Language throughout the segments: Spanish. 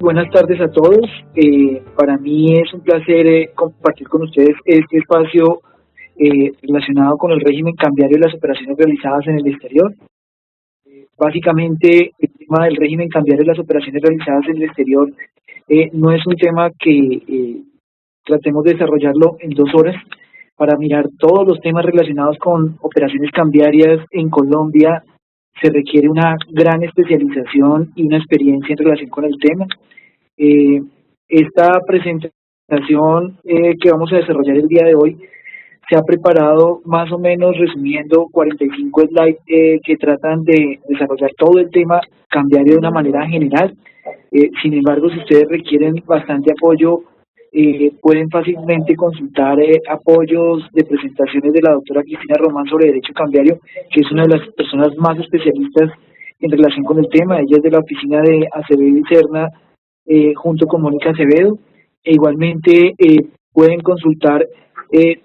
buenas tardes a todos. Para mí es un placer compartir con ustedes este espacio relacionado con el régimen cambiario y las operaciones realizadas en el exterior. Básicamente, el tema del régimen cambiario y las operaciones realizadas en el exterior no es un tema que tratemos de desarrollarlo en 2 horas. Para mirar todos los temas relacionados con operaciones cambiarias en Colombia se requiere una gran especialización y una experiencia en relación con el tema. Esta presentación que vamos a desarrollar el día de hoy se ha preparado más o menos resumiendo 45 slides que tratan de desarrollar todo el tema cambiario de una manera general. Sin embargo, si ustedes requieren bastante apoyo, pueden fácilmente consultar apoyos de presentaciones de la doctora Cristina Román sobre Derecho Cambiario, que es una de las personas más especialistas en relación con el tema. Ella es de la oficina de Acevedo y Serna, junto con Mónica Acevedo, e igualmente pueden consultar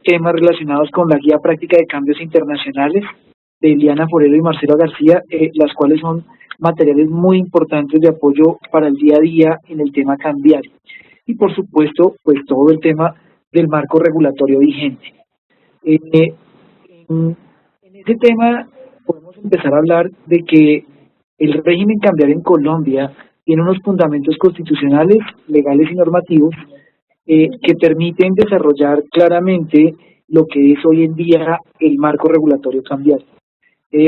temas relacionados con la guía práctica de cambios internacionales de Eliana Forero y Marcelo García, las cuales son materiales muy importantes de apoyo para el día a día en el tema cambiario. Y por supuesto, pues todo el tema del marco regulatorio vigente. En ese tema podemos empezar a hablar de que el régimen cambiario en Colombia tiene unos fundamentos constitucionales, legales y normativos que permiten desarrollar claramente lo que es hoy en día el marco regulatorio cambiario.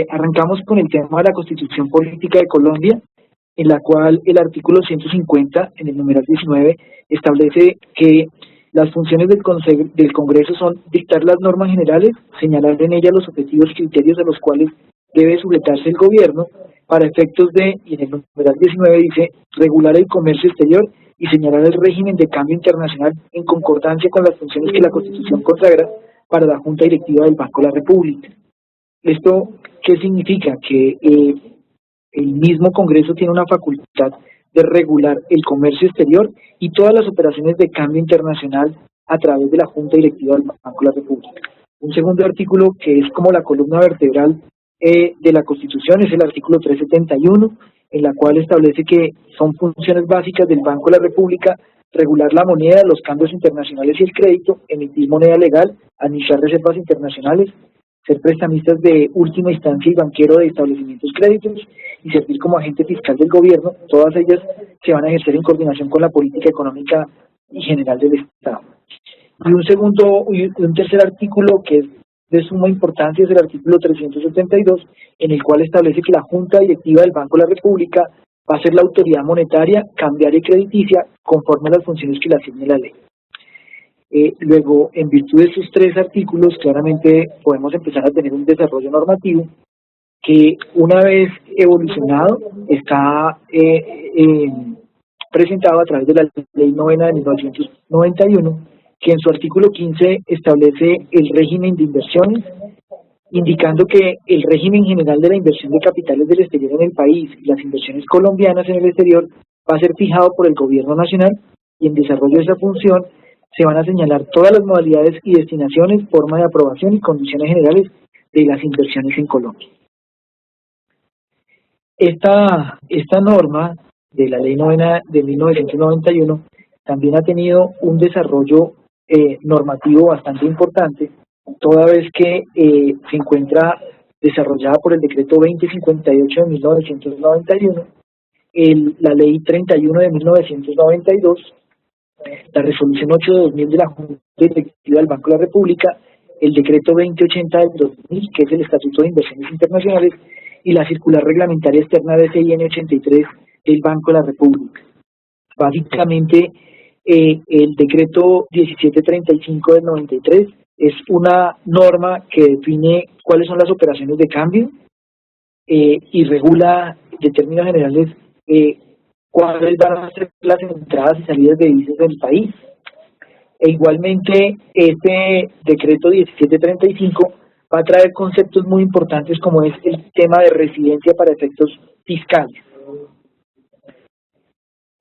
Arrancamos con el tema de la Constitución Política de Colombia, en la cual el artículo 150, en el numeral 19, establece que las funciones del Congreso son dictar las normas generales, señalar en ellas los objetivos y criterios a los cuales debe sujetarse el gobierno para efectos de, y en el numeral 19 dice, regular el comercio exterior y señalar el régimen de cambio internacional en concordancia con las funciones que la Constitución consagra para la Junta Directiva del Banco de la República. ¿Esto qué significa? Que el mismo Congreso tiene una facultad de regular el comercio exterior y todas las operaciones de cambio internacional a través de la Junta Directiva del Banco de la República. Un segundo artículo que es como la columna vertebral de la Constitución es el artículo 371, en la cual establece que son funciones básicas del Banco de la República regular la moneda, los cambios internacionales y el crédito, emitir moneda legal, administrar reservas internacionales, ser prestamistas de última instancia y banquero de establecimientos créditos y servir como agente fiscal del gobierno. Todas ellas se van a ejercer en coordinación con la política económica y general del Estado. Y un tercer artículo que es de suma importancia es el artículo 372, en el cual establece que la Junta Directiva del Banco de la República va a ser la autoridad monetaria, cambiaria y crediticia conforme a las funciones que le asigne la ley. Luego, en virtud de estos 3 artículos, claramente podemos empezar a tener un desarrollo normativo que una vez evolucionado está presentado a través de la Ley 9 de 1991, que en su artículo 15 establece el régimen de inversiones, indicando que el régimen general de la inversión de capitales del exterior en el país y las inversiones colombianas en el exterior va a ser fijado por el gobierno nacional, y en desarrollo de esa función se van a señalar todas las modalidades y destinaciones, forma de aprobación y condiciones generales de las inversiones en Colombia. Esta norma de la Ley 9 de 1991 también ha tenido un desarrollo normativo bastante importante, toda vez que se encuentra desarrollada por el Decreto 2058 de 1991, la Ley 31 de 1992, la Resolución 8 de 2000 de la Junta Directiva del Banco de la República, el Decreto 2080 del 2000, que es el Estatuto de Inversiones Internacionales, y la Circular Reglamentaria Externa BCIN 83 del Banco de la República. Básicamente, el Decreto 1735 del 93 es una norma que define cuáles son las operaciones de cambio y regula, de términos generales, cuáles van a ser las entradas y salidas de divisas del país. E igualmente, este decreto 1735 va a traer conceptos muy importantes como es el tema de residencia para efectos fiscales.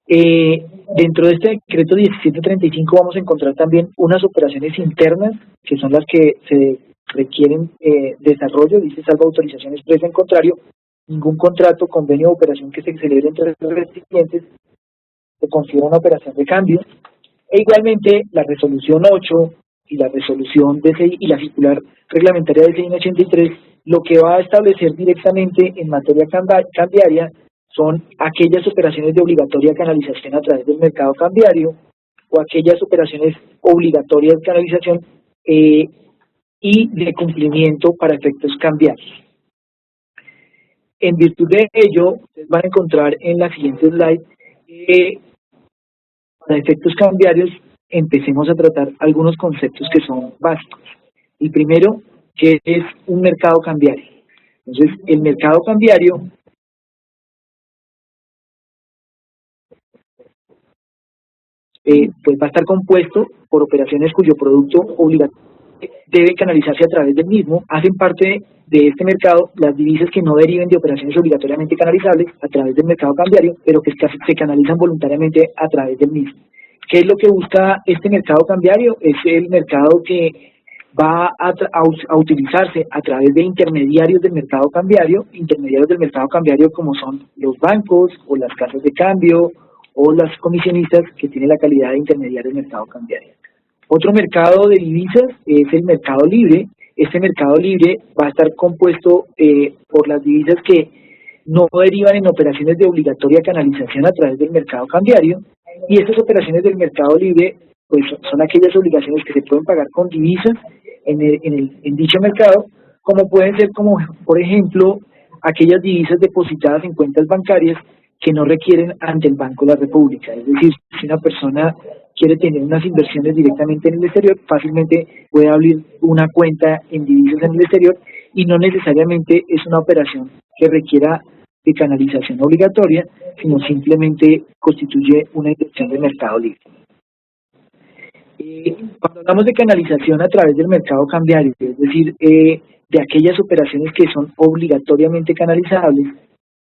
Dentro de este decreto 1735 vamos a encontrar también unas operaciones internas, que son las que se requieren desarrollo, dice salvo autorización expresa en contrario, ningún contrato, convenio o operación que se celebre entre los recipientes confiere una operación de cambio. E igualmente la resolución 8 y la resolución DCI y la circular reglamentaria DCI 83 lo que va a establecer directamente en materia cambiaria son aquellas operaciones de obligatoria canalización a través del mercado cambiario o aquellas operaciones obligatorias de canalización y de cumplimiento para efectos cambiarios. En virtud de ello, ustedes van a encontrar en la siguiente slide para efectos cambiarios empecemos a tratar algunos conceptos que son básicos. El primero, que es un mercado cambiario. Entonces, el mercado cambiario pues va a estar compuesto por operaciones cuyo producto obligatorio debe canalizarse a través del mismo. Hacen parte de este mercado las divisas que no deriven de operaciones obligatoriamente canalizables a través del mercado cambiario, pero que se canalizan voluntariamente a través del mismo. ¿Qué es lo que busca este mercado cambiario? Es el mercado que va a utilizarse a través de intermediarios del mercado cambiario como son los bancos o las casas de cambio o las comisionistas que tienen la calidad de intermediarios del mercado cambiario. Otro mercado de divisas es el mercado libre. Este mercado libre va a estar compuesto por las divisas que no derivan en operaciones de obligatoria canalización a través del mercado cambiario, y estas operaciones del mercado libre pues son aquellas obligaciones que se pueden pagar con divisas en dicho mercado, como pueden ser, como por ejemplo, aquellas divisas depositadas en cuentas bancarias que no requieren ante el Banco de la República. Es decir, si una persona quiere tener unas inversiones directamente en el exterior, fácilmente puede abrir una cuenta en divisas en el exterior y no necesariamente es una operación que requiera de canalización obligatoria, sino simplemente constituye una inversión de mercado libre. Cuando hablamos de canalización a través del mercado cambiario, es decir, de aquellas operaciones que son obligatoriamente canalizables,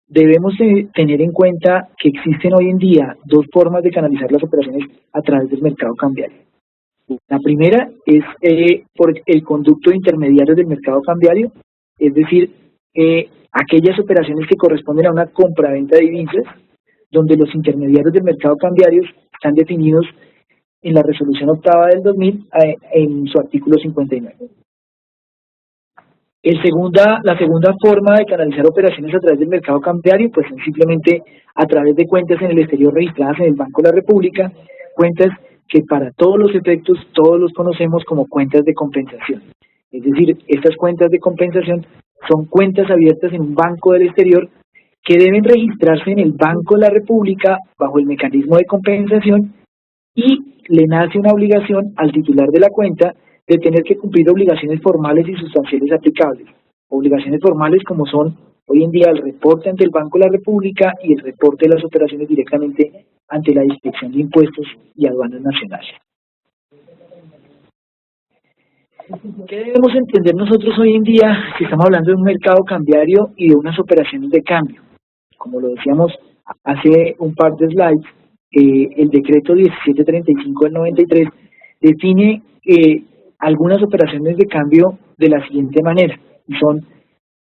debemos tener en cuenta que existen hoy en día dos formas de canalizar las operaciones a través del mercado cambiario. La primera es por el conducto de intermediarios del mercado cambiario, es decir, aquellas operaciones que corresponden a una compraventa de divisas, donde los intermediarios del mercado cambiario están definidos en la resolución octava del 2000 en su artículo 59. La segunda forma de canalizar operaciones a través del mercado cambiario, pues es simplemente a través de cuentas en el exterior registradas en el Banco de la República, cuentas que para todos los efectos todos los conocemos como cuentas de compensación. Es decir, estas cuentas de compensación son cuentas abiertas en un banco del exterior que deben registrarse en el Banco de la República bajo el mecanismo de compensación, y le nace una obligación al titular de la cuenta de tener que cumplir obligaciones formales y sustanciales aplicables. Obligaciones formales como son hoy en día el reporte ante el Banco de la República y el reporte de las operaciones directamente ante la Inspección de Impuestos y Aduanas Nacionales. ¿Qué debemos entender nosotros hoy en día si estamos hablando de un mercado cambiario y de unas operaciones de cambio? Como lo decíamos hace un par de slides, el decreto 1735 del 93 define algunas operaciones de cambio de la siguiente manera. Son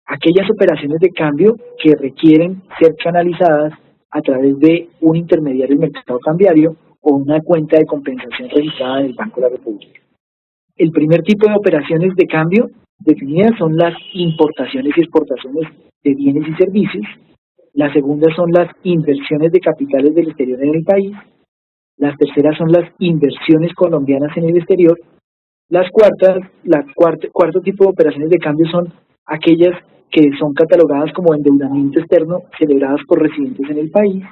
aquellas operaciones de cambio que requieren ser canalizadas a través de un intermediario del mercado cambiario o una cuenta de compensación registrada en el Banco de la República. El primer tipo de operaciones de cambio definidas son las importaciones y exportaciones de bienes y servicios. La segunda son las inversiones de capitales del exterior en el país. Las terceras son las inversiones colombianas en el exterior. Cuarto tipo de operaciones de cambio son aquellas que son catalogadas como endeudamiento externo celebradas por residentes en el país.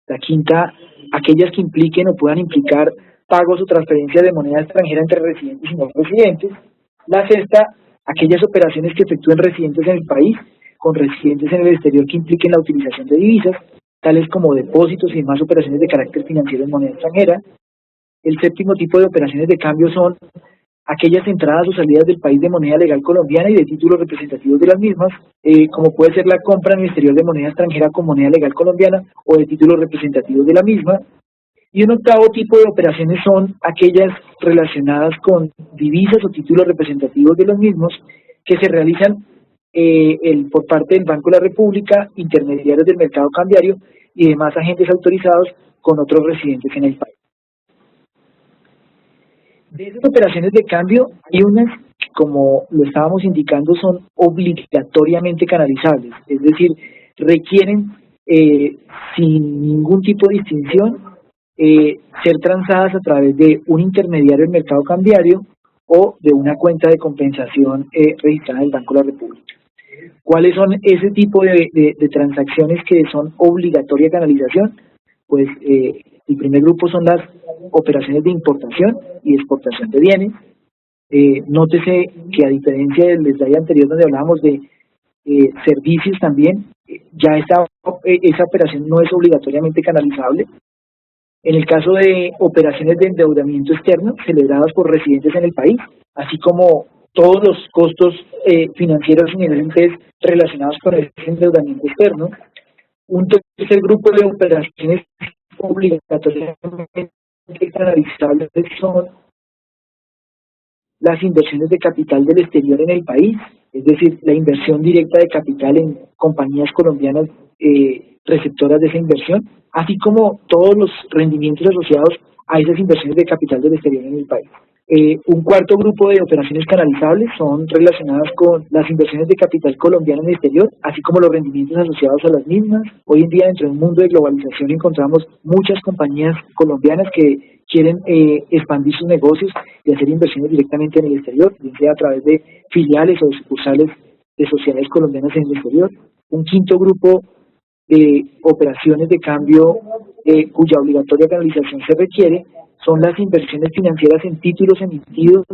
La quinta, aquellas que impliquen o puedan implicar pagos o transferencias de moneda extranjera entre residentes y no residentes. La sexta, aquellas operaciones que efectúen residentes en el país con residentes en el exterior que impliquen la utilización de divisas, tales como depósitos y demás operaciones de carácter financiero en moneda extranjera. El séptimo tipo de operaciones de cambio son aquellas entradas o salidas del país de moneda legal colombiana y de títulos representativos de las mismas, como puede ser la compra en el exterior de moneda extranjera con moneda legal colombiana o de títulos representativos de la misma. Y un octavo tipo de operaciones son aquellas relacionadas con divisas o títulos representativos de los mismos que se realizan por parte del Banco de la República, intermediarios del mercado cambiario y demás agentes autorizados con otros residentes en el país. De esas operaciones de cambio, hay unas que, como lo estábamos indicando, son obligatoriamente canalizables, es decir, requieren sin ningún tipo de distinción ser transadas a través de un intermediario del mercado cambiario o de una cuenta de compensación registrada en el Banco de la República. ¿Cuáles son ese tipo de transacciones que son obligatoria canalización? Pues el primer grupo son las operaciones de importación y exportación de bienes. Nótese que a diferencia del slide anterior donde hablábamos de servicios también, ya esa operación no es obligatoriamente canalizable. En el caso de operaciones de endeudamiento externo celebradas por residentes en el país, así como todos los costos financieros inherentes relacionados con ese endeudamiento externo. Un tercer grupo de operaciones obligatoriamente canalizables son las inversiones de capital del exterior en el país, es decir, la inversión directa de capital en compañías colombianas receptoras de esa inversión, así como todos los rendimientos asociados a esas inversiones de capital del exterior en el país. Un cuarto grupo de operaciones canalizables son relacionadas con las inversiones de capital colombiano en el exterior, así como los rendimientos asociados a las mismas. Hoy en día, dentro de un mundo de globalización, encontramos muchas compañías colombianas que quieren expandir sus negocios y hacer inversiones directamente en el exterior, bien sea a través de filiales o sucursales de sociedades colombianas en el exterior. Un quinto grupo de operaciones de cambio cuya obligatoria canalización se requiere son las inversiones financieras en títulos emitidos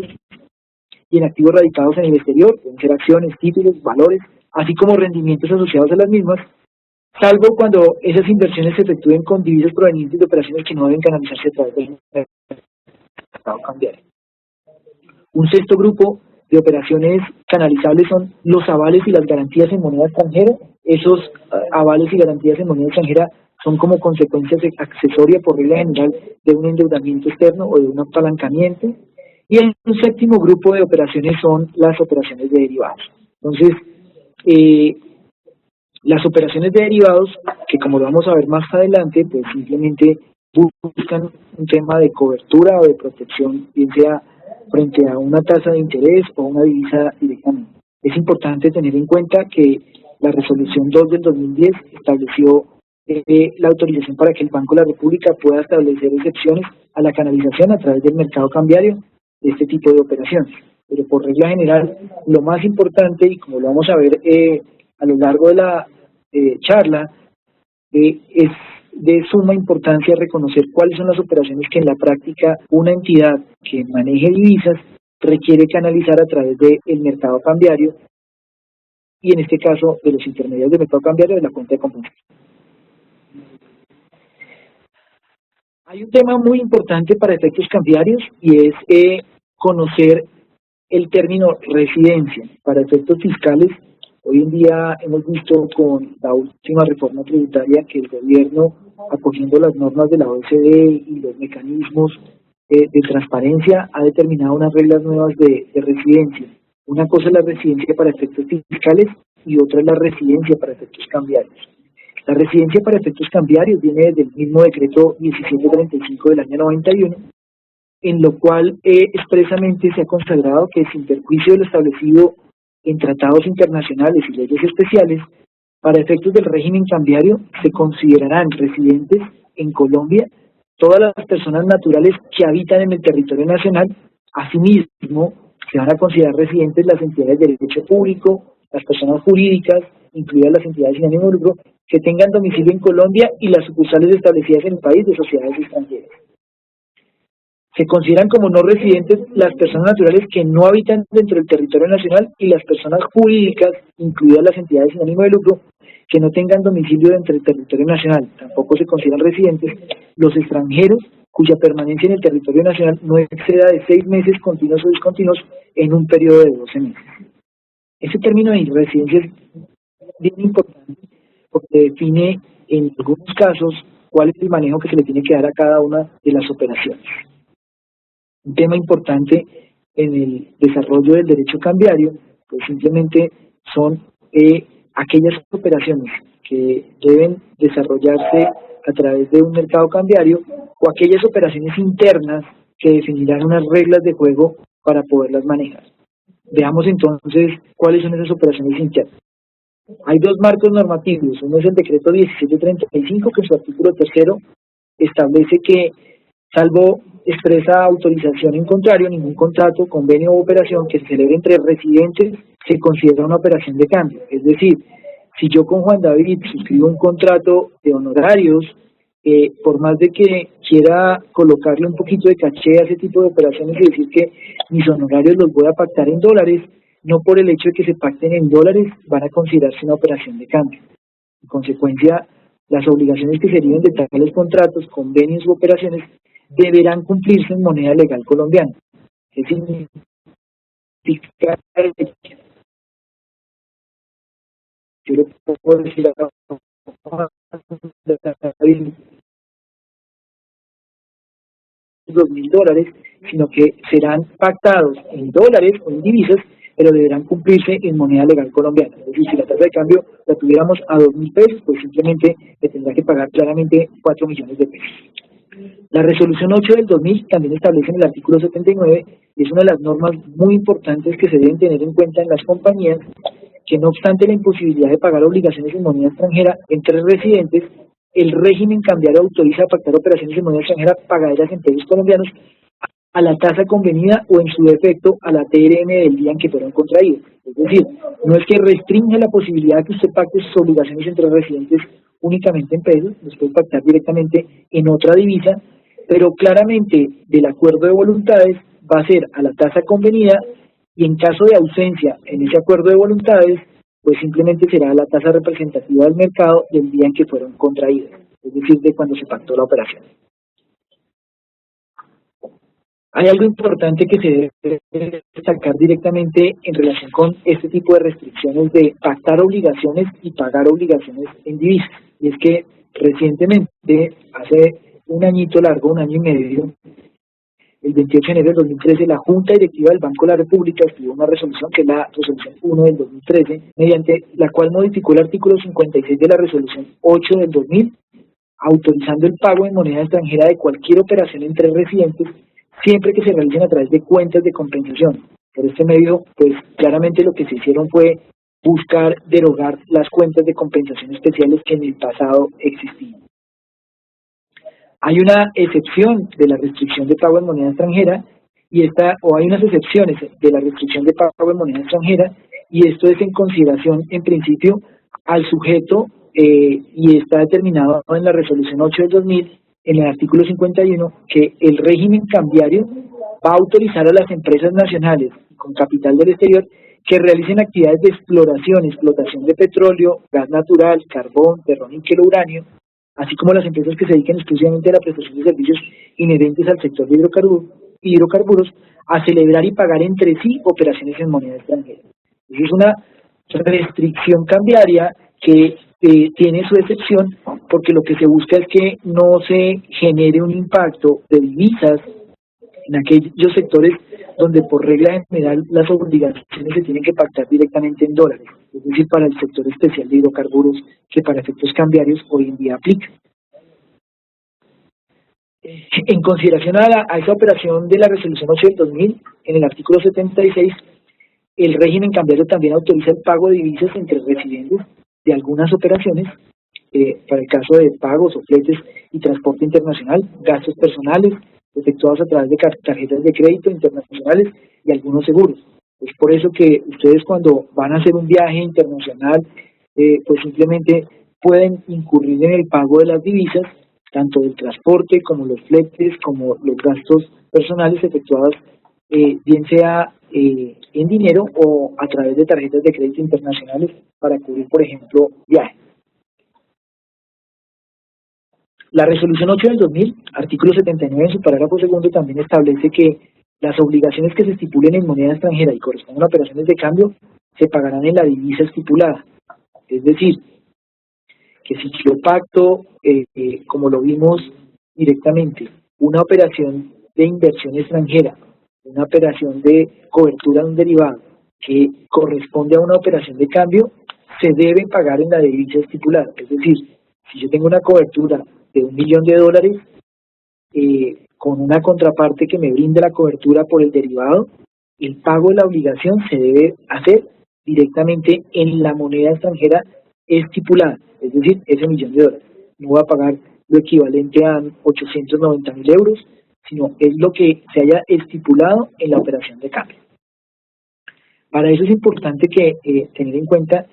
y en activos radicados en el exterior, pueden ser acciones, títulos, valores, así como rendimientos asociados a las mismas, salvo cuando esas inversiones se efectúen con divisas provenientes de operaciones que no deben canalizarse a través del mercado cambiario. Un sexto grupo de operaciones canalizables son los avales y las garantías en moneda extranjera. Esos avales y garantías en moneda extranjera son como consecuencia accesoria por regla general de un endeudamiento externo o de un apalancamiento. Y el séptimo grupo de operaciones son las operaciones de derivados. Entonces, las operaciones de derivados, que como lo vamos a ver más adelante, pues simplemente buscan un tema de cobertura o de protección, bien sea frente a una tasa de interés o una divisa directamente. Es importante tener en cuenta que la resolución 2 del 2010 estableció la autorización para que el Banco de la República pueda establecer excepciones a la canalización a través del mercado cambiario de este tipo de operaciones. Pero por regla general, lo más importante, y como lo vamos a ver a lo largo de la charla, es de suma importancia reconocer cuáles son las operaciones que en la práctica una entidad que maneje divisas requiere canalizar a través del mercado cambiario y en este caso de los intermediarios del mercado cambiario de la cuenta de compensación. Hay un tema muy importante para efectos cambiarios y es conocer el término residencia. Para efectos fiscales, hoy en día hemos visto con la última reforma tributaria que el gobierno, acogiendo las normas de la OECD y los mecanismos de transparencia, ha determinado unas reglas nuevas de residencia. Una cosa es la residencia para efectos fiscales y otra es la residencia para efectos cambiarios. La residencia para efectos cambiarios viene desde el mismo decreto 1735 del año 91, en lo cual expresamente se ha consagrado que sin perjuicio de lo establecido en tratados internacionales y leyes especiales, para efectos del régimen cambiario se considerarán residentes en Colombia todas las personas naturales que habitan en el territorio nacional. Asimismo, se van a considerar residentes las entidades de derecho público, las personas jurídicas, incluidas las entidades sin ánimo de lucro, que tengan domicilio en Colombia y las sucursales establecidas en el país de sociedades extranjeras. Se consideran como no residentes las personas naturales que no habitan dentro del territorio nacional y las personas jurídicas, incluidas las entidades sin ánimo de lucro, que no tengan domicilio dentro del territorio nacional. Tampoco se consideran residentes los extranjeros cuya permanencia en el territorio nacional no exceda de 6 meses continuos o discontinuos en un periodo de 12 meses. Ese término de residencia es bien importante porque define en algunos casos cuál es el manejo que se le tiene que dar a cada una de las operaciones. Un tema importante en el desarrollo del derecho cambiario, pues simplemente son aquellas operaciones que deben desarrollarse a través de un mercado cambiario, o aquellas operaciones internas que definirán unas reglas de juego para poderlas manejar. Veamos entonces cuáles son esas operaciones internas. Hay dos marcos normativos. Uno es el decreto 1735, que en su artículo tercero establece que, salvo expresa autorización en contrario, ningún contrato, convenio o operación que se celebre entre residentes se considera una operación de cambio. Es decir, si yo con Juan David suscribo un contrato de honorarios, por más de que quiera colocarle un poquito de caché a ese tipo de operaciones y decir que mis honorarios los voy a pactar en dólares, no por el hecho de que se pacten en dólares van a considerarse una operación de cambio. En consecuencia, las obligaciones que se deriven de tales contratos, convenios u operaciones deberán cumplirse en moneda legal colombiana. ¿Qué significa? Yo le puedo decir a $2.000, sino que serán pactados en dólares o en divisas, pero deberán cumplirse en moneda legal colombiana. Es decir, si la tasa de cambio la tuviéramos a 2.000 pesos, pues simplemente le tendrá que pagar claramente 4 millones de pesos. La resolución 8 del 2000 también establece en el artículo 79, y es una de las normas muy importantes que se deben tener en cuenta en las compañías, que no obstante la imposibilidad de pagar obligaciones en moneda extranjera entre residentes, el régimen cambiario autoriza a pactar operaciones en moneda extranjera pagaderas en pesos colombianos a la tasa convenida o en su defecto a la TRM del día en que fueron contraídas. Es decir, no es que restringe la posibilidad de que usted pacte sus obligaciones entre residentes únicamente en pesos, los puede pactar directamente en otra divisa, pero claramente del acuerdo de voluntades va a ser a la tasa convenida, y en caso de ausencia en ese acuerdo de voluntades, pues simplemente será la tasa representativa del mercado del día en que fueron contraídas, es decir, de cuando se pactó la operación. Hay algo importante que se debe destacar directamente en relación con este tipo de restricciones de pactar obligaciones y pagar obligaciones en divisas, y es que recientemente, hace un añito largo, un año y medio, el 28 de enero del 2013, la Junta Directiva del Banco de la República escribió una resolución, que es la resolución 1 del 2013, mediante la cual modificó el artículo 56 de la resolución 8 del 2000, autorizando el pago en moneda extranjera de cualquier operación entre residentes, siempre que se realicen a través de cuentas de compensación. Por este medio, pues claramente lo que se hicieron fue buscar derogar las cuentas de compensación especiales que en el pasado existían. Hay una excepción de la restricción de pago en moneda extranjera, hay unas excepciones de la restricción de pago en moneda extranjera, y esto es en consideración, en principio, al sujeto, y está determinado en la resolución 8 del 2000, en el artículo 51, que el régimen cambiario va a autorizar a las empresas nacionales con capital del exterior que realicen actividades de explotación de petróleo, gas natural, carbón, níquel o uranio, así como las empresas que se dediquen exclusivamente a la prestación de servicios inherentes al sector de hidrocarburos, a celebrar y pagar entre sí operaciones en moneda extranjera. Esa es una restricción cambiaria que tiene su excepción, porque lo que se busca es que no se genere un impacto de divisas en aquellos sectores donde por regla general las obligaciones se tienen que pactar directamente en dólares, es decir, para el sector especial de hidrocarburos, que para efectos cambiarios hoy en día aplica. En consideración a esa operación de la resolución 8 del 2000, en el artículo 76, el régimen cambiario también autoriza el pago de divisas entre residentes de algunas operaciones, para el caso de pagos o fletes y transporte internacional, gastos personales efectuados a través de tarjetas de crédito internacionales y algunos seguros. Es por eso que ustedes, cuando van a hacer un viaje internacional, pues simplemente pueden incurrir en el pago de las divisas, tanto del transporte como los fletes, como los gastos personales efectuados, bien sea en dinero o a través de tarjetas de crédito internacionales para cubrir, por ejemplo, viajes. La resolución 8 del 2000, artículo 79, en su parágrafo segundo, también establece que las obligaciones que se estipulen en moneda extranjera y correspondan a operaciones de cambio se pagarán en la divisa estipulada. Es decir, que si yo pacto, como lo vimos directamente, una operación de inversión extranjera, una operación de cobertura de un derivado que corresponde a una operación de cambio, se deben pagar en la divisa estipulada. Es decir, si yo tengo una cobertura de $1.000.000 con una contraparte que me brinde la cobertura por el derivado, el pago de la obligación se debe hacer directamente en la moneda extranjera estipulada, es decir, ese $1.000.000. No va a pagar lo equivalente a 890.000 euros, sino es lo que se haya estipulado en la operación de cambio. Para eso es importante que tener en cuenta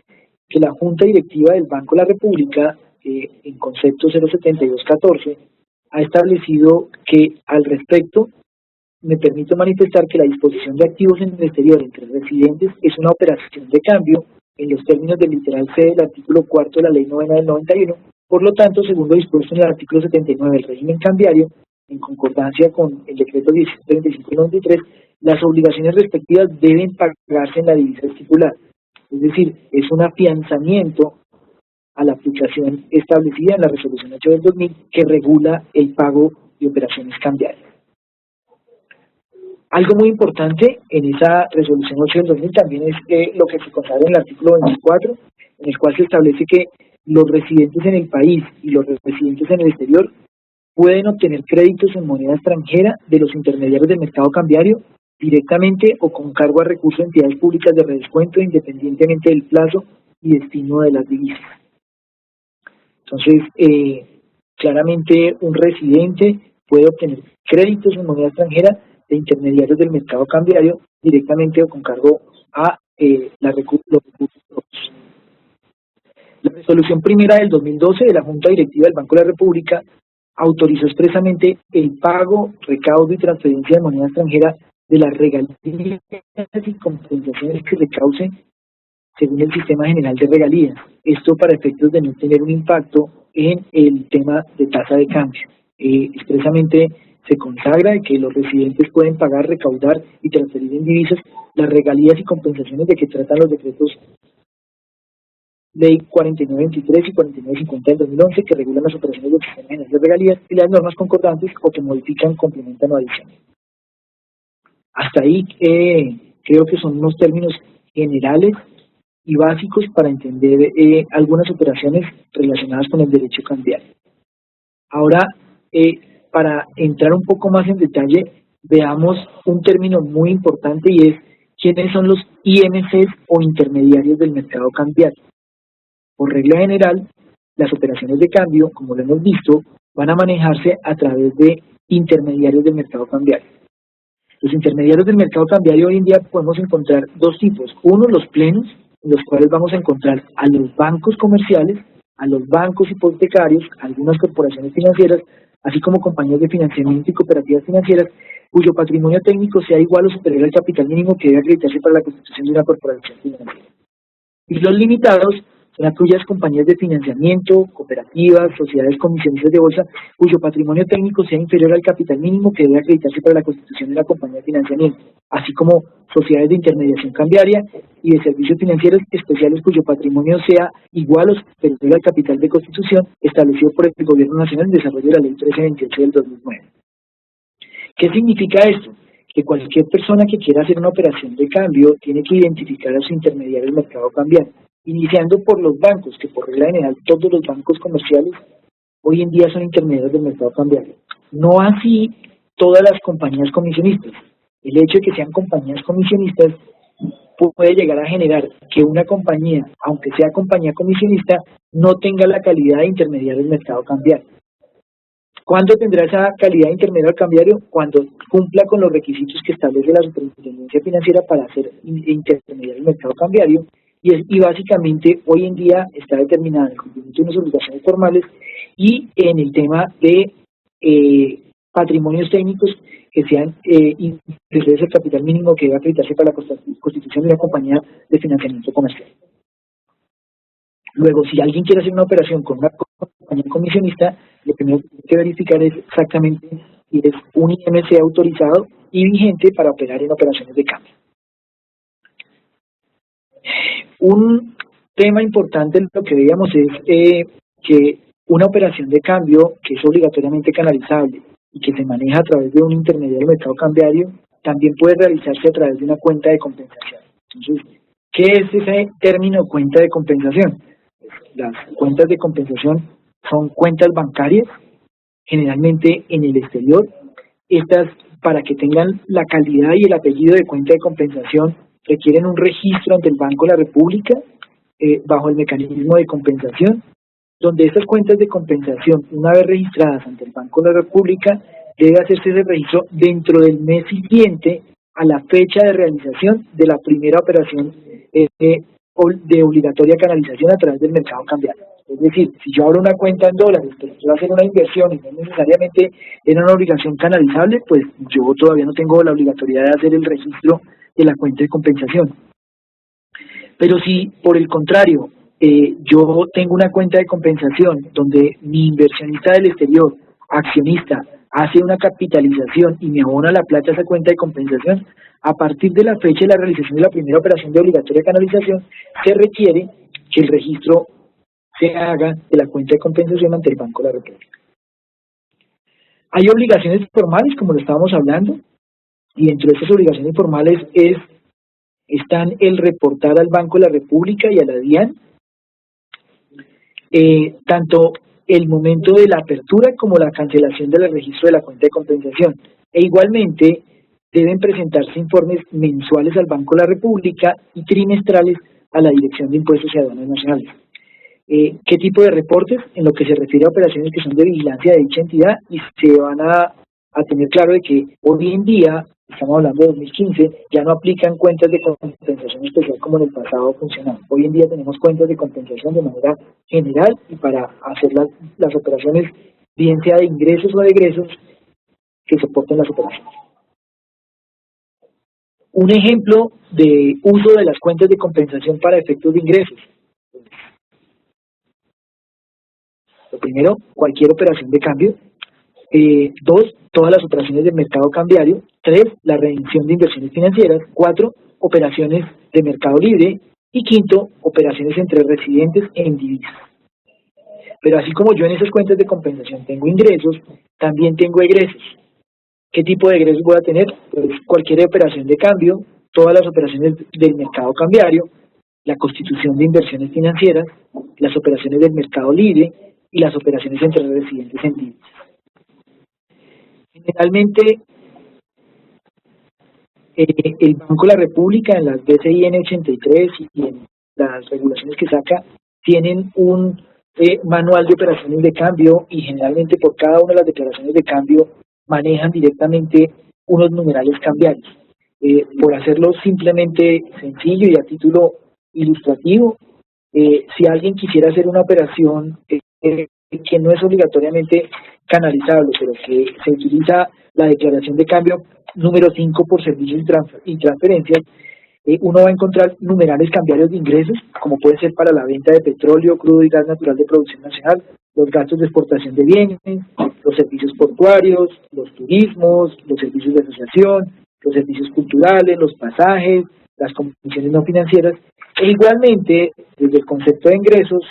que la Junta Directiva del Banco de la República, en concepto 07214, ha establecido que al respecto me permito manifestar que la disposición de activos en el exterior entre residentes es una operación de cambio en los términos del literal C del artículo 4 de la Ley 9 del 91. Por lo tanto, según lo dispuesto en el artículo 79 del régimen cambiario, en concordancia con el decreto 1735 del 93, las obligaciones respectivas deben pagarse en la divisa estipulada. Es decir, es un afianzamiento a la aplicación establecida en la resolución 8 del 2000 que regula el pago de operaciones cambiarias. Algo muy importante en esa resolución 8 del 2000 también es lo que se consagra en el artículo 24, en el cual se establece que los residentes en el país y los residentes en el exterior pueden obtener créditos en moneda extranjera de los intermediarios del mercado cambiario directamente o con cargo a recurso de entidades públicas de redescuento independientemente del plazo y destino de las divisas. Entonces, claramente un residente puede obtener créditos en moneda extranjera de intermediarios del mercado cambiario directamente o con cargo a los recursos propios. La resolución primera del 2012 de la Junta Directiva del Banco de la República autorizó expresamente el pago, recaudo y transferencia de moneda extranjera de las regalías y compensaciones que recausen según el Sistema General de Regalías. Esto para efectos de no tener un impacto en el tema de tasa de cambio. Expresamente se consagra de que los residentes pueden pagar, recaudar y transferir en divisas las regalías y compensaciones de que tratan los decretos Ley 4923 y 4950 del 2011, que regulan las operaciones del Sistema General de Regalías, y las normas concordantes o que modifican, complementan o adicionan. Hasta ahí creo que son unos términos generales y básicos para entender algunas operaciones relacionadas con el derecho cambiario. Ahora, para entrar un poco más en detalle, veamos un término muy importante y es quiénes son los IMCs o intermediarios del mercado cambiario. Por regla general, las operaciones de cambio, como lo hemos visto, van a manejarse a través de intermediarios del mercado cambiario. Los intermediarios del mercado cambiario hoy en día podemos encontrar dos tipos. Uno, los plenos, en los cuales vamos a encontrar a los bancos comerciales, a los bancos hipotecarios, algunas corporaciones financieras, así como compañías de financiamiento y cooperativas financieras, cuyo patrimonio técnico sea igual o superior al capital mínimo que debe acreditarse para la constitución de una corporación financiera. Y los limitados son aquellas compañías de financiamiento, cooperativas, sociedades comisionistas de bolsa, cuyo patrimonio técnico sea inferior al capital mínimo que debe acreditarse para la constitución de la compañía de financiamiento, así como sociedades de intermediación cambiaria y de servicios financieros especiales cuyo patrimonio sea igual o superior al capital de constitución establecido por el Gobierno Nacional en desarrollo de la Ley 1328 del 2009. ¿Qué significa esto? Que cualquier persona que quiera hacer una operación de cambio tiene que identificar a su intermediario del mercado cambiario, iniciando por los bancos, que por regla general todos los bancos comerciales hoy en día son intermediarios del mercado cambiario. No así todas las compañías comisionistas. El hecho de que sean compañías comisionistas puede llegar a generar que una compañía, aunque sea compañía comisionista, no tenga la calidad de intermediario del mercado cambiario. ¿Cuándo tendrá esa calidad de intermediario cambiario? Cuando cumpla con los requisitos que establece la Superintendencia Financiera para ser intermediario del mercado cambiario, y básicamente hoy en día está determinada en el cumplimiento de unas obligaciones formales y en el tema de patrimonios técnicos que sean inferiores al capital mínimo que debe acreditarse para la constitución de una compañía de financiamiento comercial. Luego, si alguien quiere hacer una operación con una compañía comisionista, lo primero que tiene que verificar es exactamente si es un IMC autorizado y vigente para operar en operaciones de cambio. Un tema importante en lo que veíamos es que una operación de cambio que es obligatoriamente canalizable y que se maneja a través de un intermediario del mercado cambiario también puede realizarse a través de una cuenta de compensación. Entonces, ¿Qué es ese término cuenta de compensación? Las cuentas de compensación son cuentas bancarias, generalmente en el exterior. Estas, para que tengan la calidad y el apellido de cuenta de compensación, requieren un registro ante el Banco de la República bajo el mecanismo de compensación, donde estas cuentas de compensación, una vez registradas ante el Banco de la República, debe hacerse ese registro dentro del mes siguiente a la fecha de realización de la primera operación de obligatoria canalización a través del mercado cambiario. Es decir, si yo abro una cuenta en dólares, pero quiero hacer una inversión y no necesariamente era una obligación canalizable, pues yo todavía no tengo la obligatoriedad de hacer el registro de la cuenta de compensación. Pero si, por el contrario, yo tengo una cuenta de compensación donde mi inversionista del exterior, accionista, hace una capitalización y me abona la plata a esa cuenta de compensación, a partir de la fecha de la realización de la primera operación de obligatoria canalización, se requiere que el registro se haga de la cuenta de compensación ante el Banco de la República. Hay obligaciones formales, como lo estábamos hablando, y dentro de esas obligaciones formales están el reportar al Banco de la República y a la DIAN, tanto el momento de la apertura como la cancelación del registro de la cuenta de compensación. E igualmente deben presentarse informes mensuales al Banco de la República y trimestrales a la Dirección de Impuestos y Aduanas Nacionales. ¿Qué tipo de reportes? En lo que se refiere a operaciones que son de vigilancia de dicha entidad, y se van a tener claro de que hoy en día, estamos hablando de 2015, ya no aplican cuentas de compensación especial como en el pasado funcionaba. Hoy en día tenemos cuentas de compensación de manera general y para hacer las operaciones, bien sea de ingresos o de egresos, que soporten las operaciones. Un ejemplo de uso de las cuentas de compensación para efectos de ingresos. Lo primero, cualquier operación de cambio. 2, todas las operaciones del mercado cambiario. 3, la redención de inversiones financieras. 4, operaciones de mercado libre. Y 5, operaciones entre residentes en divisas. Pero así como yo en esas cuentas de compensación tengo ingresos, también tengo egresos. ¿Qué tipo de egresos voy a tener? Pues cualquier operación de cambio, todas las operaciones del mercado cambiario, la constitución de inversiones financieras, las operaciones del mercado libre y las operaciones entre residentes en divisas. Generalmente, el Banco de la República en las BCIN 83 y en las regulaciones que saca tienen un manual de operaciones de cambio, y generalmente por cada una de las declaraciones de cambio manejan directamente unos numerales cambiarios. Por hacerlo simplemente sencillo y a título ilustrativo, si alguien quisiera hacer una operación que no es obligatoriamente canalizable, pero que se utiliza la declaración de cambio número 5 por servicios y transferencias, uno va a encontrar numerales cambiarios de ingresos, como puede ser para la venta de petróleo, crudo y gas natural de producción nacional, los gastos de exportación de bienes, los servicios portuarios, los turismos, los servicios de asociación, los servicios culturales, los pasajes, las comisiones no financieras, e igualmente, desde el concepto de ingresos,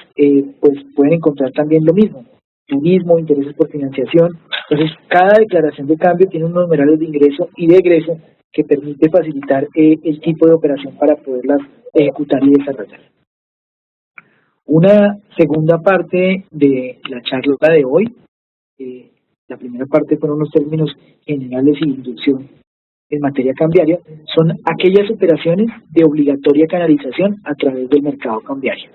pues pueden encontrar también lo mismo: turismo, intereses por financiación. Entonces, cada declaración de cambio tiene unos numerales de ingreso y de egreso que permite facilitar el tipo de operación para poderlas ejecutar y desarrollar. Una segunda parte de la charla de hoy, la primera parte fueron los términos generales y de introducción en materia cambiaria, son aquellas operaciones de obligatoria canalización a través del mercado cambiario.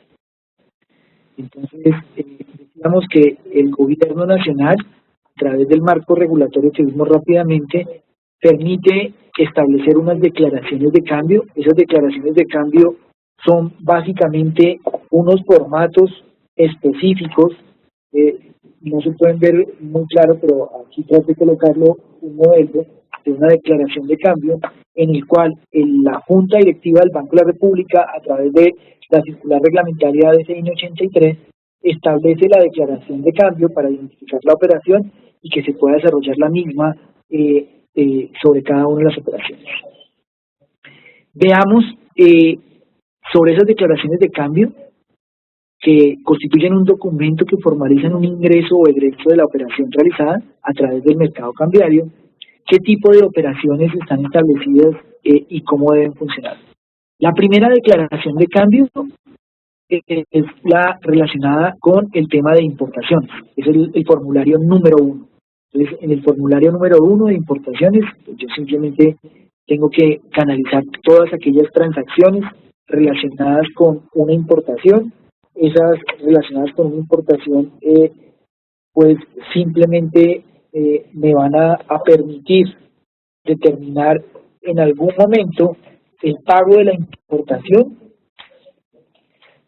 Entonces, decíamos que el gobierno nacional, a través del marco regulatorio que vimos rápidamente, permite establecer unas declaraciones de cambio. Esas declaraciones de cambio son básicamente unos formatos específicos, no se pueden ver muy claro, pero aquí trato de colocarlo un modelo de una declaración de cambio en el cual la Junta Directiva del Banco de la República, a través de la circular reglamentaria de DCIN 83, establece la declaración de cambio para identificar la operación y que se pueda desarrollar la misma sobre cada una de las operaciones. Veamos sobre esas declaraciones de cambio, que constituyen un documento que formalizan un ingreso o egreso de la operación realizada a través del mercado cambiario, qué tipo de operaciones están establecidas y cómo deben funcionar. La primera declaración de cambio es la relacionada con el tema de importaciones. Es el formulario número 1. Entonces, en el formulario número 1 de importaciones, pues yo simplemente tengo que canalizar todas aquellas transacciones relacionadas con una importación. Esas relacionadas con una importación, pues simplemente me van a permitir determinar en algún momento el pago de la importación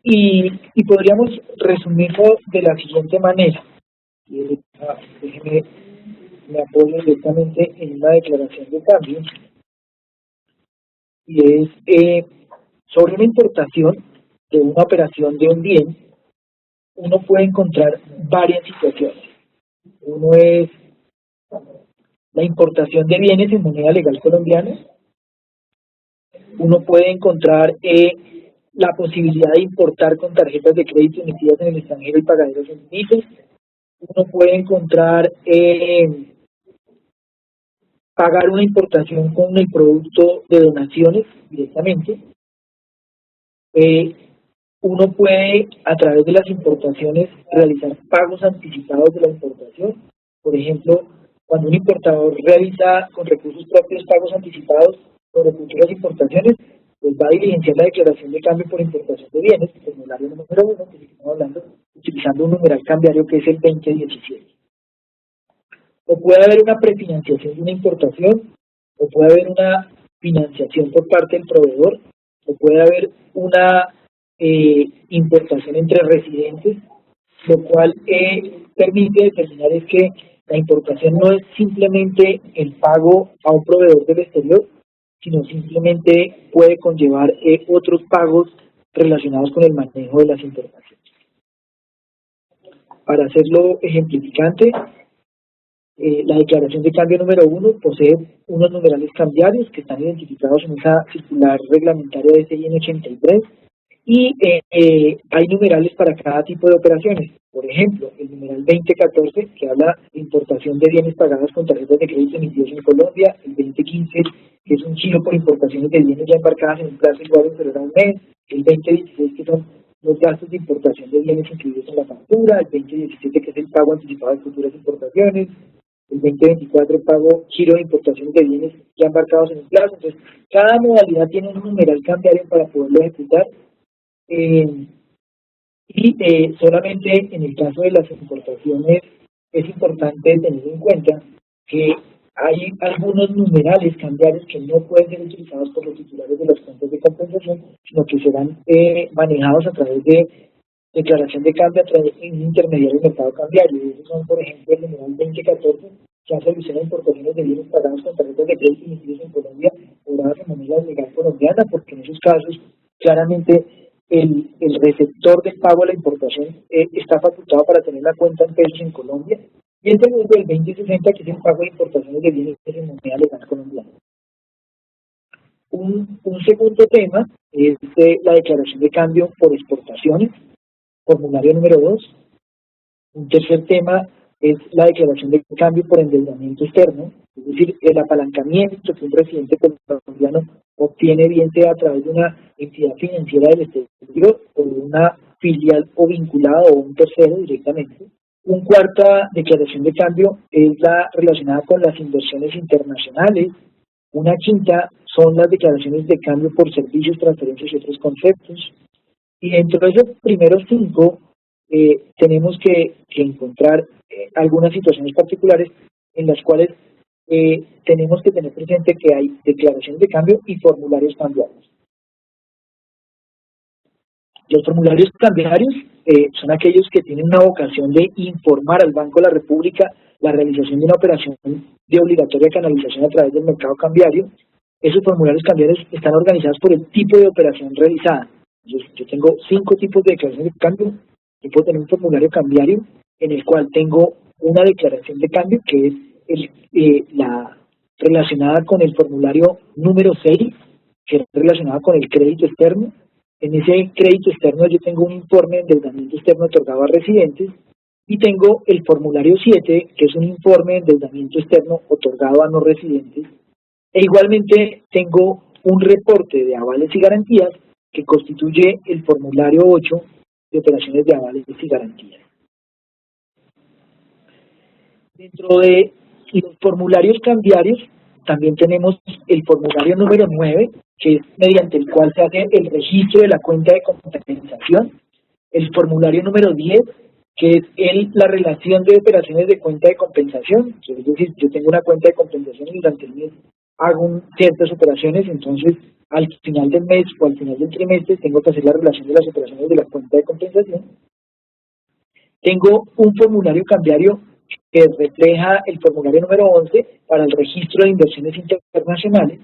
y podríamos resumirlo de la siguiente manera. Déjeme, me apoyo directamente en una declaración de cambio y es sobre una importación de una operación de un bien. Uno puede encontrar varias situaciones. Uno es la importación de bienes en moneda legal colombiana. Uno puede encontrar la posibilidad de importar con tarjetas de crédito emitidas en el extranjero y pagaderos en divisas. Uno puede encontrar pagar una importación con el producto de donaciones directamente. Uno puede, a través de las importaciones, realizar pagos anticipados de la importación. Por ejemplo, cuando un importador realiza con recursos propios pagos anticipados sobre futuras importaciones, pues va a diligenciar la declaración de cambio por importación de bienes, formulario número 1, que estamos hablando, utilizando un numeral cambiario que es el 2017. O puede haber una prefinanciación de una importación, o puede haber una financiación por parte del proveedor, o puede haber una importación entre residentes, lo cual permite determinar es que la importación no es simplemente el pago a un proveedor del exterior, sino simplemente puede conllevar otros pagos relacionados con el manejo de las importaciones. Para hacerlo ejemplificante, la declaración de cambio número 1 posee unos numerales cambiarios que están identificados en esa circular reglamentaria de SIN 83 y hay numerales para cada tipo de operaciones. Por ejemplo, el numeral 2014 que habla de importación de bienes pagados con tarjetas de crédito emitidos en Colombia, el 2015 que es un giro por importaciones de bienes ya embarcadas en un plazo igual o inferior a un mes, el 2016 que son los gastos de importación de bienes incluidos en la factura, el 2017 que es el pago anticipado de futuras importaciones, el 2024 pago giro de importaciones de bienes ya embarcados en el plazo. Entonces, cada modalidad tiene un numeral cambiario para poderlo ejecutar. Solamente en el caso de las importaciones es importante tener en cuenta que hay algunos numerales cambiarios que no pueden ser utilizados por los titulares de las cuentas de compensación, sino que serán manejados a través de declaración de cambio a través de un intermediario del mercado cambiario. Y esos son, por ejemplo, el numeral 2014, que hace alusión a importaciones de bienes pagados con tarjetas de crédito emitidos en Colombia, cobradas en moneda legal colombiana, porque en esos casos, claramente, el receptor del pago de la importación está facultado para tener la cuenta en pesos en Colombia. Y el segundo, el 2060, que es el pago de importaciones de bienes en moneda legal colombiana. Un segundo tema es la declaración de cambio por exportaciones, formulario número 2. Un tercer tema es la declaración de cambio por endeudamiento externo, es decir, el apalancamiento que un residente colombiano obtiene bien sea a través de una entidad financiera del exterior o de una filial o vinculada o un tercero directamente. Una cuarta declaración de cambio es la relacionada con las inversiones internacionales. Una quinta son las declaraciones de cambio por servicios, transferencias y otros conceptos. Y dentro de esos primeros 5 tenemos que encontrar algunas situaciones particulares en las cuales tenemos que tener presente que hay declaraciones de cambio y formularios cambiarios. Los formularios cambiarios son aquellos que tienen una vocación de informar al Banco de la República la realización de una operación de obligatoria canalización a través del mercado cambiario. Esos formularios cambiarios están organizados por el tipo de operación realizada. Yo tengo 5 tipos de declaración de cambio. Yo puedo tener un formulario cambiario en el cual tengo una declaración de cambio que es la relacionada con el formulario número 6, que es relacionada con el crédito externo. En ese crédito externo yo tengo un informe de endeudamiento externo otorgado a residentes y tengo el formulario 7, que es un informe de endeudamiento externo otorgado a no residentes. E igualmente tengo un reporte de avales y garantías que constituye el formulario 8 de operaciones de avales y garantías. Dentro de los formularios cambiarios también tenemos el formulario número 9, que es mediante el cual se hace el registro de la cuenta de compensación. El formulario número 10, que es la relación de operaciones de cuenta de compensación. Es decir, yo tengo una cuenta de compensación y durante el mes hago ciertas operaciones, entonces al final del mes o al final del trimestre tengo que hacer la relación de las operaciones de la cuenta de compensación. Tengo un formulario cambiario que refleja el formulario número 11 para el registro de inversiones internacionales.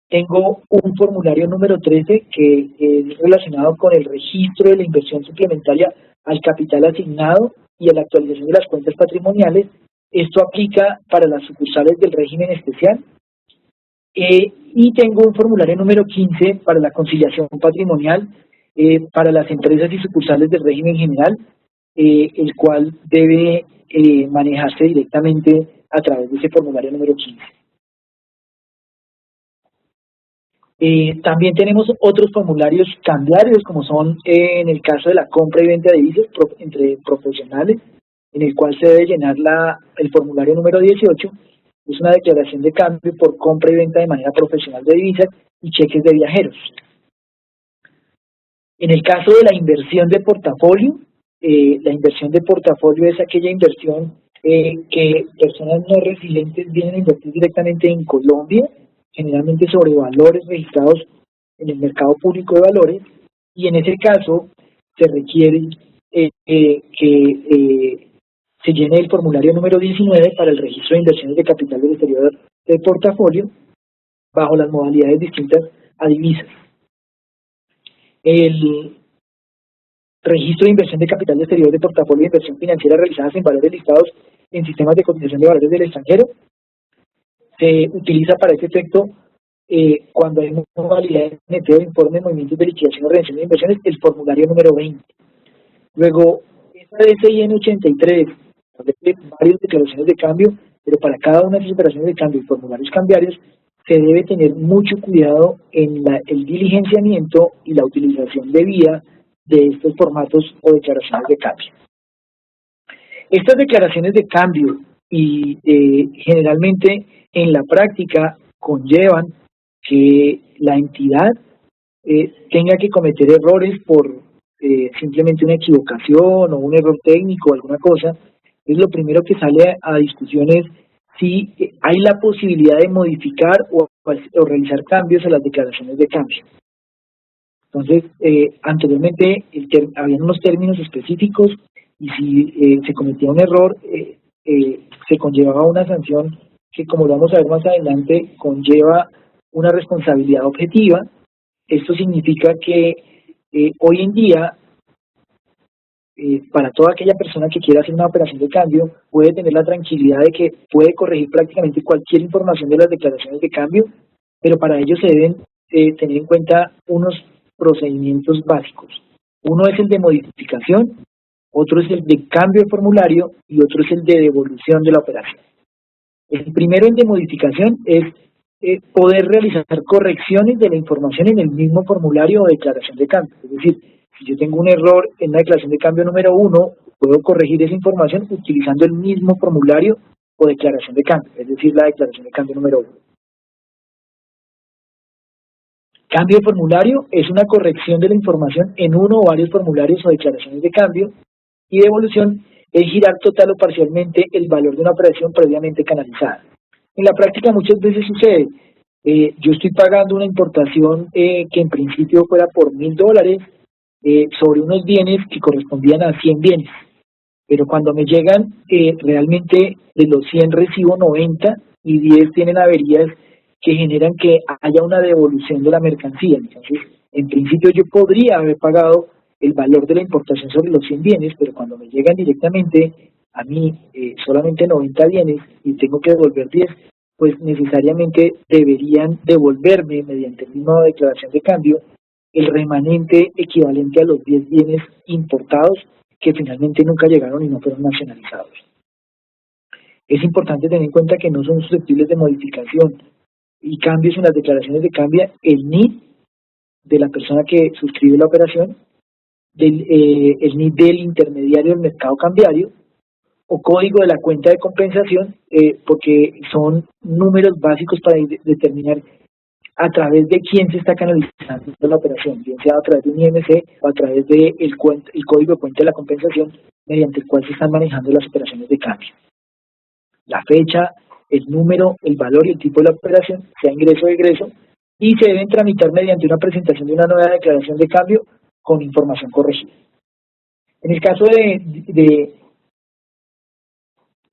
Tengo un formulario número 13 que es relacionado con el registro de la inversión suplementaria al capital asignado y a la actualización de las cuentas patrimoniales. Esto aplica para las sucursales del régimen especial. Y tengo un formulario número 15 para la conciliación patrimonial para las empresas y sucursales del régimen general, el cual debe manejarse directamente a través de ese formulario número 15. También tenemos otros formularios cambiarios, como son en el caso de la compra y venta de divisas entre profesionales, en el cual se debe llenar el formulario número 18, es una declaración de cambio por compra y venta de manera profesional de divisas y cheques de viajeros. En el caso de la inversión de portafolio, la inversión de portafolio es aquella inversión que personas no residentes vienen a invertir directamente en Colombia, generalmente sobre valores registrados en el mercado público de valores, y en ese caso se requiere que se llene el formulario número 19 para el registro de inversiones de capital del exterior del portafolio bajo las modalidades distintas a divisas. El registro de inversión de capital del exterior de portafolio de inversión financiera realizadas en valores listados en sistemas de cotización de valores del extranjero se utiliza para este efecto cuando hay modalidad de meteo de informe de movimientos de liquidación o redención de inversiones, el formulario número 20. Luego, esta DCIN 83, varias declaraciones de cambio, pero para cada una de esas operaciones de cambio y formularios cambiarios se debe tener mucho cuidado en el diligenciamiento y la utilización debida de estos formatos o declaraciones de cambio. Estas declaraciones de cambio y generalmente en la práctica conllevan que la entidad tenga que cometer errores por simplemente una equivocación o un error técnico o alguna cosa. Es lo primero que sale a discusiones si hay la posibilidad de modificar o realizar cambios a las declaraciones de cambio. Entonces, anteriormente había unos términos específicos y si se cometía un error, se conllevaba una sanción que, como lo vamos a ver más adelante, conlleva una responsabilidad objetiva. Esto significa que hoy en día, para toda aquella persona que quiera hacer una operación de cambio, puede tener la tranquilidad de que puede corregir prácticamente cualquier información de las declaraciones de cambio, pero para ello se deben tener en cuenta unos procedimientos básicos. Uno es el de modificación, otro es el de cambio de formulario y otro es el de devolución de la operación. El primero, el de modificación, es poder realizar correcciones de la información en el mismo formulario o declaración de cambio. Es decir, si yo tengo un error en la declaración de cambio número 1, puedo corregir esa información utilizando el mismo formulario o declaración de cambio, es decir, la declaración de cambio número 1. Cambio de formulario es una corrección de la información en uno o varios formularios o declaraciones de cambio, y devolución es girar total o parcialmente el valor de una operación previamente canalizada. En la práctica muchas veces sucede, yo estoy pagando una importación que en principio fuera por $1.000 sobre unos bienes que correspondían a 100 bienes, pero cuando me llegan realmente de los 100 recibo 90 y 10 tienen averías que generan que haya una devolución de la mercancía. Entonces, en principio yo podría haber pagado el valor de la importación sobre los 100 bienes, pero cuando me llegan directamente a mí solamente 90 bienes y tengo que devolver 10, pues necesariamente deberían devolverme mediante la misma declaración de cambio el remanente equivalente a los 10 bienes importados que finalmente nunca llegaron y no fueron nacionalizados. Es importante tener en cuenta que no son susceptibles de modificación. y cambios en las declaraciones de cambio, el NID de la persona que suscribe la operación, el NID del intermediario del mercado cambiario, o código de la cuenta de compensación, porque son números básicos para determinar a través de quién se está canalizando la operación, bien sea a través de un IMC o a través del el código de cuenta de la compensación mediante el cual se están manejando las operaciones de cambio. La fecha, el número, el valor y el tipo de la operación, sea ingreso o egreso, y se deben tramitar mediante una presentación de una nueva declaración de cambio con información corregida. En el caso de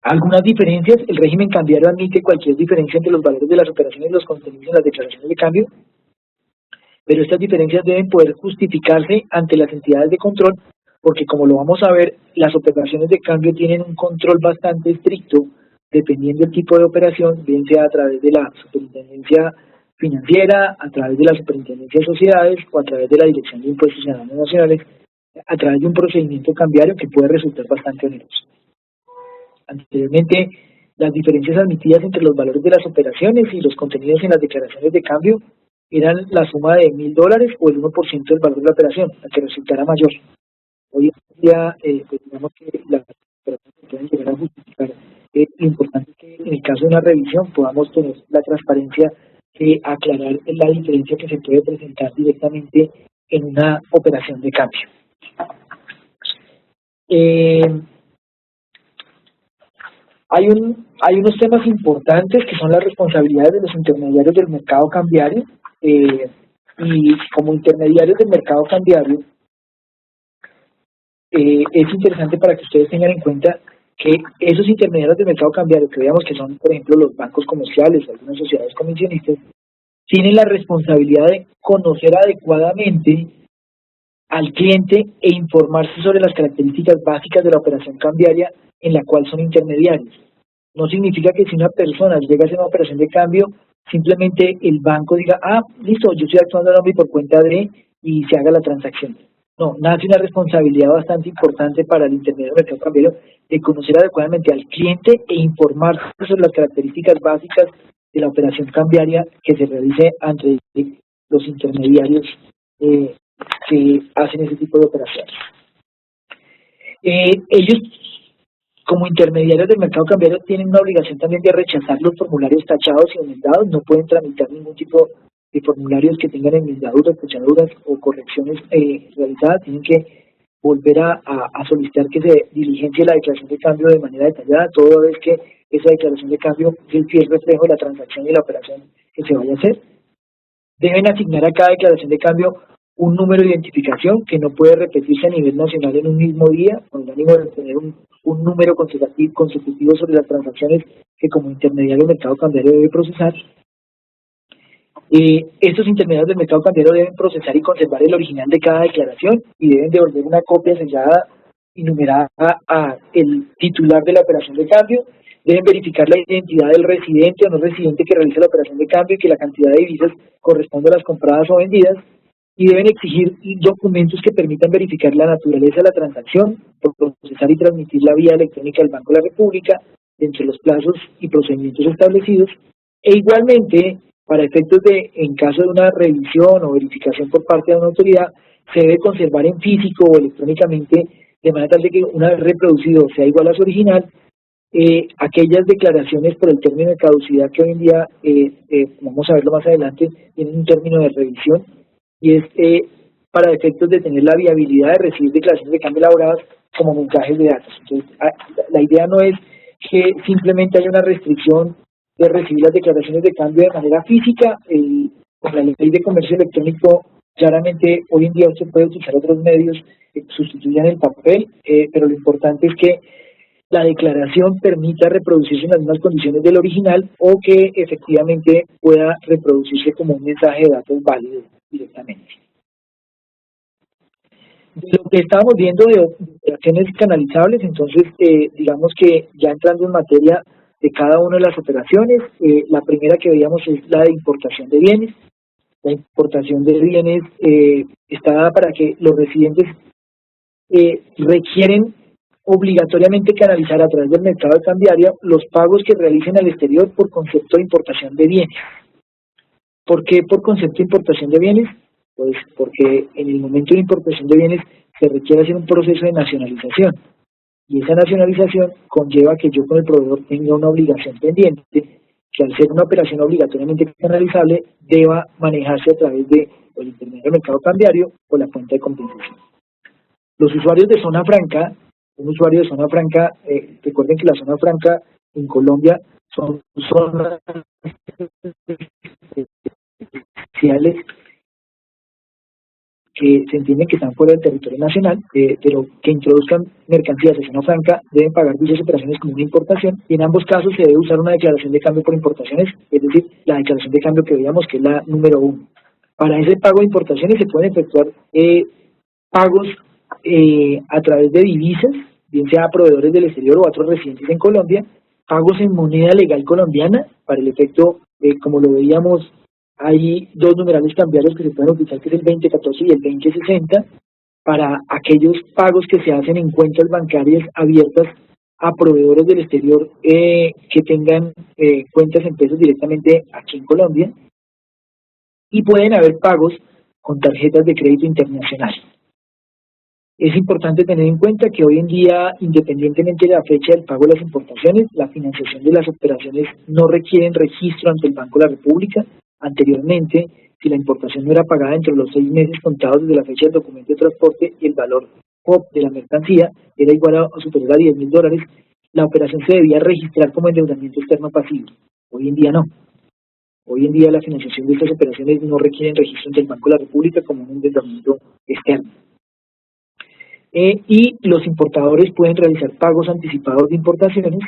algunas diferencias, el régimen cambiario admite cualquier diferencia entre los valores de las operaciones y los contenidos en las declaraciones de cambio, pero estas diferencias deben poder justificarse ante las entidades de control, porque como lo vamos a ver, las operaciones de cambio tienen un control bastante estricto, dependiendo del tipo de operación, bien sea a través de la superintendencia financiera, a través de la superintendencia de sociedades o a través de la Dirección de Impuestos Ciudadanos Nacionales, a través de un procedimiento cambiario que puede resultar bastante oneroso. Anteriormente, las diferencias admitidas entre los valores de las operaciones y los contenidos en las declaraciones de cambio eran la suma de $1.000 o el 1% del valor de la operación, la que resultara mayor. Hoy en día, pues digamos que las operaciones pueden llegar a justificar. Lo importante es que en el caso de una revisión podamos tener la transparencia de aclarar la diferencia que se puede presentar directamente en una operación de cambio. Hay unos temas importantes que son las responsabilidades de los intermediarios del mercado cambiario, y como intermediarios del mercado cambiario es interesante para que ustedes tengan en cuenta que esos intermediarios del mercado cambiario, que veamos que son, por ejemplo, los bancos comerciales o algunas sociedades comisionistas, tienen la responsabilidad de conocer adecuadamente al cliente e informarse sobre las características básicas de la operación cambiaria en la cual son intermediarios. No significa que si una persona llega a hacer una operación de cambio, simplemente el banco diga, listo, yo estoy actuando a nombre y por cuenta de, y se haga la transacción. No, nace una responsabilidad bastante importante para el intermediario del mercado cambiario de conocer adecuadamente al cliente e informarse sobre las características básicas de la operación cambiaria que se realice entre los intermediarios que hacen ese tipo de operaciones. Ellos, como intermediarios del mercado cambiario, tienen una obligación también de rechazar los formularios tachados y enmendados. No pueden tramitar ningún tipo de formularios que tengan enmendaduras, tachaduras o correcciones realizadas. Tienen que volver a solicitar que se diligencie la declaración de cambio de manera detallada, toda vez que esa declaración de cambio es el fiel reflejo de la transacción y la operación que se vaya a hacer. Deben asignar a cada declaración de cambio un número de identificación que no puede repetirse a nivel nacional en un mismo día, con el ánimo de tener un número consecutivo sobre las transacciones que como intermediario del mercado cambiario debe procesar. Estos intermediarios del mercado cambiario deben procesar y conservar el original de cada declaración y deben devolver una copia sellada y numerada a el titular de la operación de cambio. Deben verificar la identidad del residente o no residente que realiza la operación de cambio y que la cantidad de divisas corresponde a las compradas o vendidas. Y deben exigir documentos que permitan verificar la naturaleza de la transacción, por procesar y transmitir la vía electrónica del Banco de la República, entre los plazos y procedimientos establecidos. E igualmente, para efectos de, en caso de una revisión o verificación por parte de una autoridad, se debe conservar en físico o electrónicamente, de manera tal de que una vez reproducido sea igual a su original, aquellas declaraciones por el término de caducidad que hoy en día, vamos a verlo más adelante, tienen un término de revisión, y es para efectos de tener la viabilidad de recibir declaraciones de cambio elaboradas como mensajes de datos. Entonces, la idea no es que simplemente haya una restricción de recibir las declaraciones de cambio de manera física. Con la ley de comercio electrónico, claramente hoy en día usted puede utilizar otros medios que sustituyan el papel, pero lo importante es que la declaración permita reproducirse en las mismas condiciones del original o que efectivamente pueda reproducirse como un mensaje de datos válido directamente. De lo que estábamos viendo de operaciones canalizables, entonces digamos que ya entrando en materia de cada una de las operaciones, la primera que veíamos es la de importación de bienes. La importación de bienes está dada para que los residentes requieren obligatoriamente canalizar a través del mercado cambiario los pagos que realicen al exterior por concepto de importación de bienes. ¿Por qué por concepto de importación de bienes? Pues porque en el momento de importación de bienes se requiere hacer un proceso de nacionalización y esa nacionalización conlleva que yo con el proveedor tenga una obligación pendiente que al ser una operación obligatoriamente canalizable deba manejarse a través de o el intermediario del mercado cambiario o la cuenta de compensación. Los usuarios de zona franca, un usuario de zona franca, recuerden que la zona franca en Colombia son zonas especiales que se entienden que están fuera del territorio nacional, pero que introduzcan mercancías de zona franca deben pagar dichas operaciones como una importación y en ambos casos se debe usar una declaración de cambio por importaciones, es decir, la declaración de cambio que veíamos que es la número 1. Para ese pago de importaciones se pueden efectuar pagos a través de divisas, bien sea a proveedores del exterior o a otros residentes en Colombia, pagos en moneda legal colombiana, para el efecto, como lo veíamos, hay dos numerales cambiarios que se pueden utilizar, que es el 2014 y el 2060, para aquellos pagos que se hacen en cuentas bancarias abiertas a proveedores del exterior que tengan cuentas en pesos directamente aquí en Colombia, y pueden haber pagos con tarjetas de crédito internacional. Es importante tener en cuenta que hoy en día, independientemente de la fecha del pago de las importaciones, la financiación de las operaciones no requieren registro ante el Banco de la República. Anteriormente, si la importación no era pagada dentro de los 6 meses contados desde la fecha del documento de transporte y el valor POP de la mercancía era igual a o superior a $10.000, la operación se debía registrar como endeudamiento externo pasivo. Hoy en día no. Hoy en día la financiación de estas operaciones no requieren registro ante el Banco de la República como un endeudamiento externo. Y los importadores pueden realizar pagos anticipados de importaciones,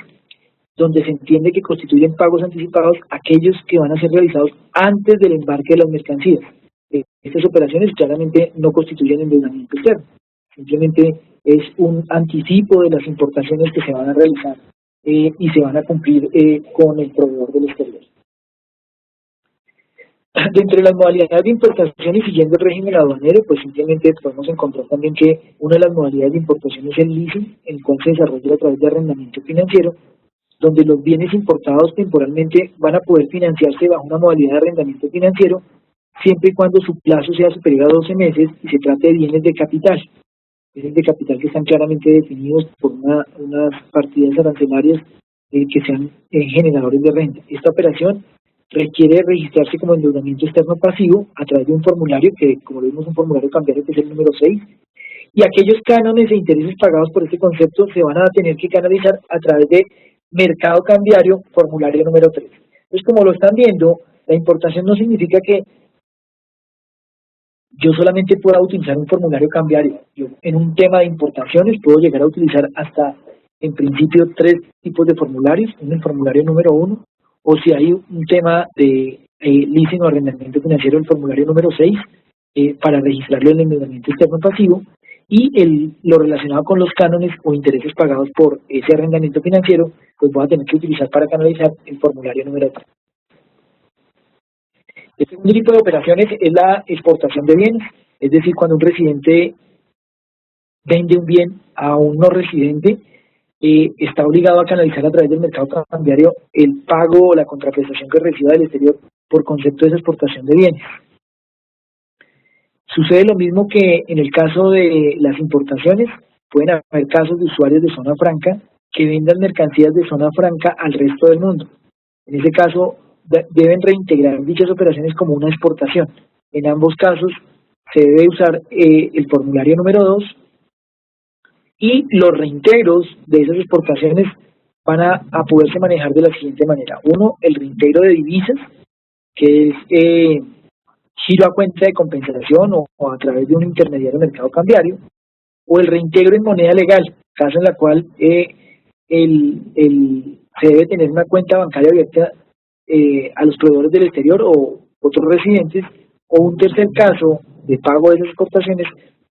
donde se entiende que constituyen pagos anticipados aquellos que van a ser realizados antes del embarque de las mercancías. Estas operaciones claramente no constituyen endeudamiento externo, simplemente es un anticipo de las importaciones que se van a realizar y se van a cumplir con el proveedor del exterior. Dentro de las modalidades de importación y siguiendo el régimen aduanero, pues simplemente podemos encontrar también que una de las modalidades de importación es el leasing, el cual se desarrolla a través de arrendamiento financiero, donde los bienes importados temporalmente van a poder financiarse bajo una modalidad de arrendamiento financiero, siempre y cuando su plazo sea superior a 12 meses y se trate de bienes de capital. Bienes de capital que están claramente definidos por unas partidas arancelarias que sean generadores de renta. Esta operación requiere registrarse como endeudamiento externo pasivo a través de un formulario que, como lo vimos, un formulario cambiario que es el número 6, y aquellos cánones e intereses pagados por este concepto se van a tener que canalizar a través de mercado cambiario, formulario número 3. Entonces, como lo están viendo, la importación no significa que yo solamente pueda utilizar un formulario cambiario. Yo en un tema de importaciones puedo llegar a utilizar hasta, en principio, 3 tipos de formularios, el formulario número 1, o si hay un tema de leasing o arrendamiento financiero, el formulario número 6, para registrarlo en el endeudamiento externo pasivo, y lo relacionado con los cánones o intereses pagados por ese arrendamiento financiero, pues voy a tener que utilizar para canalizar el formulario número 3. El segundo tipo de operaciones es la exportación de bienes, es decir, cuando un residente vende un bien a un no residente, está obligado a canalizar a través del mercado cambiario el pago o la contraprestación que reciba del exterior por concepto de esa exportación de bienes. Sucede lo mismo que en el caso de las importaciones. Pueden haber casos de usuarios de zona franca que vendan mercancías de zona franca al resto del mundo. En ese caso, deben reintegrar dichas operaciones como una exportación. En ambos casos, se debe usar el formulario número 2 y los reintegros de esas exportaciones van a poderse manejar de la siguiente manera. Uno, el reintegro de divisas, que es giro a cuenta de compensación o a través de un intermediario de mercado cambiario, o el reintegro en moneda legal, caso en la cual se debe tener una cuenta bancaria abierta a los proveedores del exterior o otros residentes, o un tercer caso de pago de esas exportaciones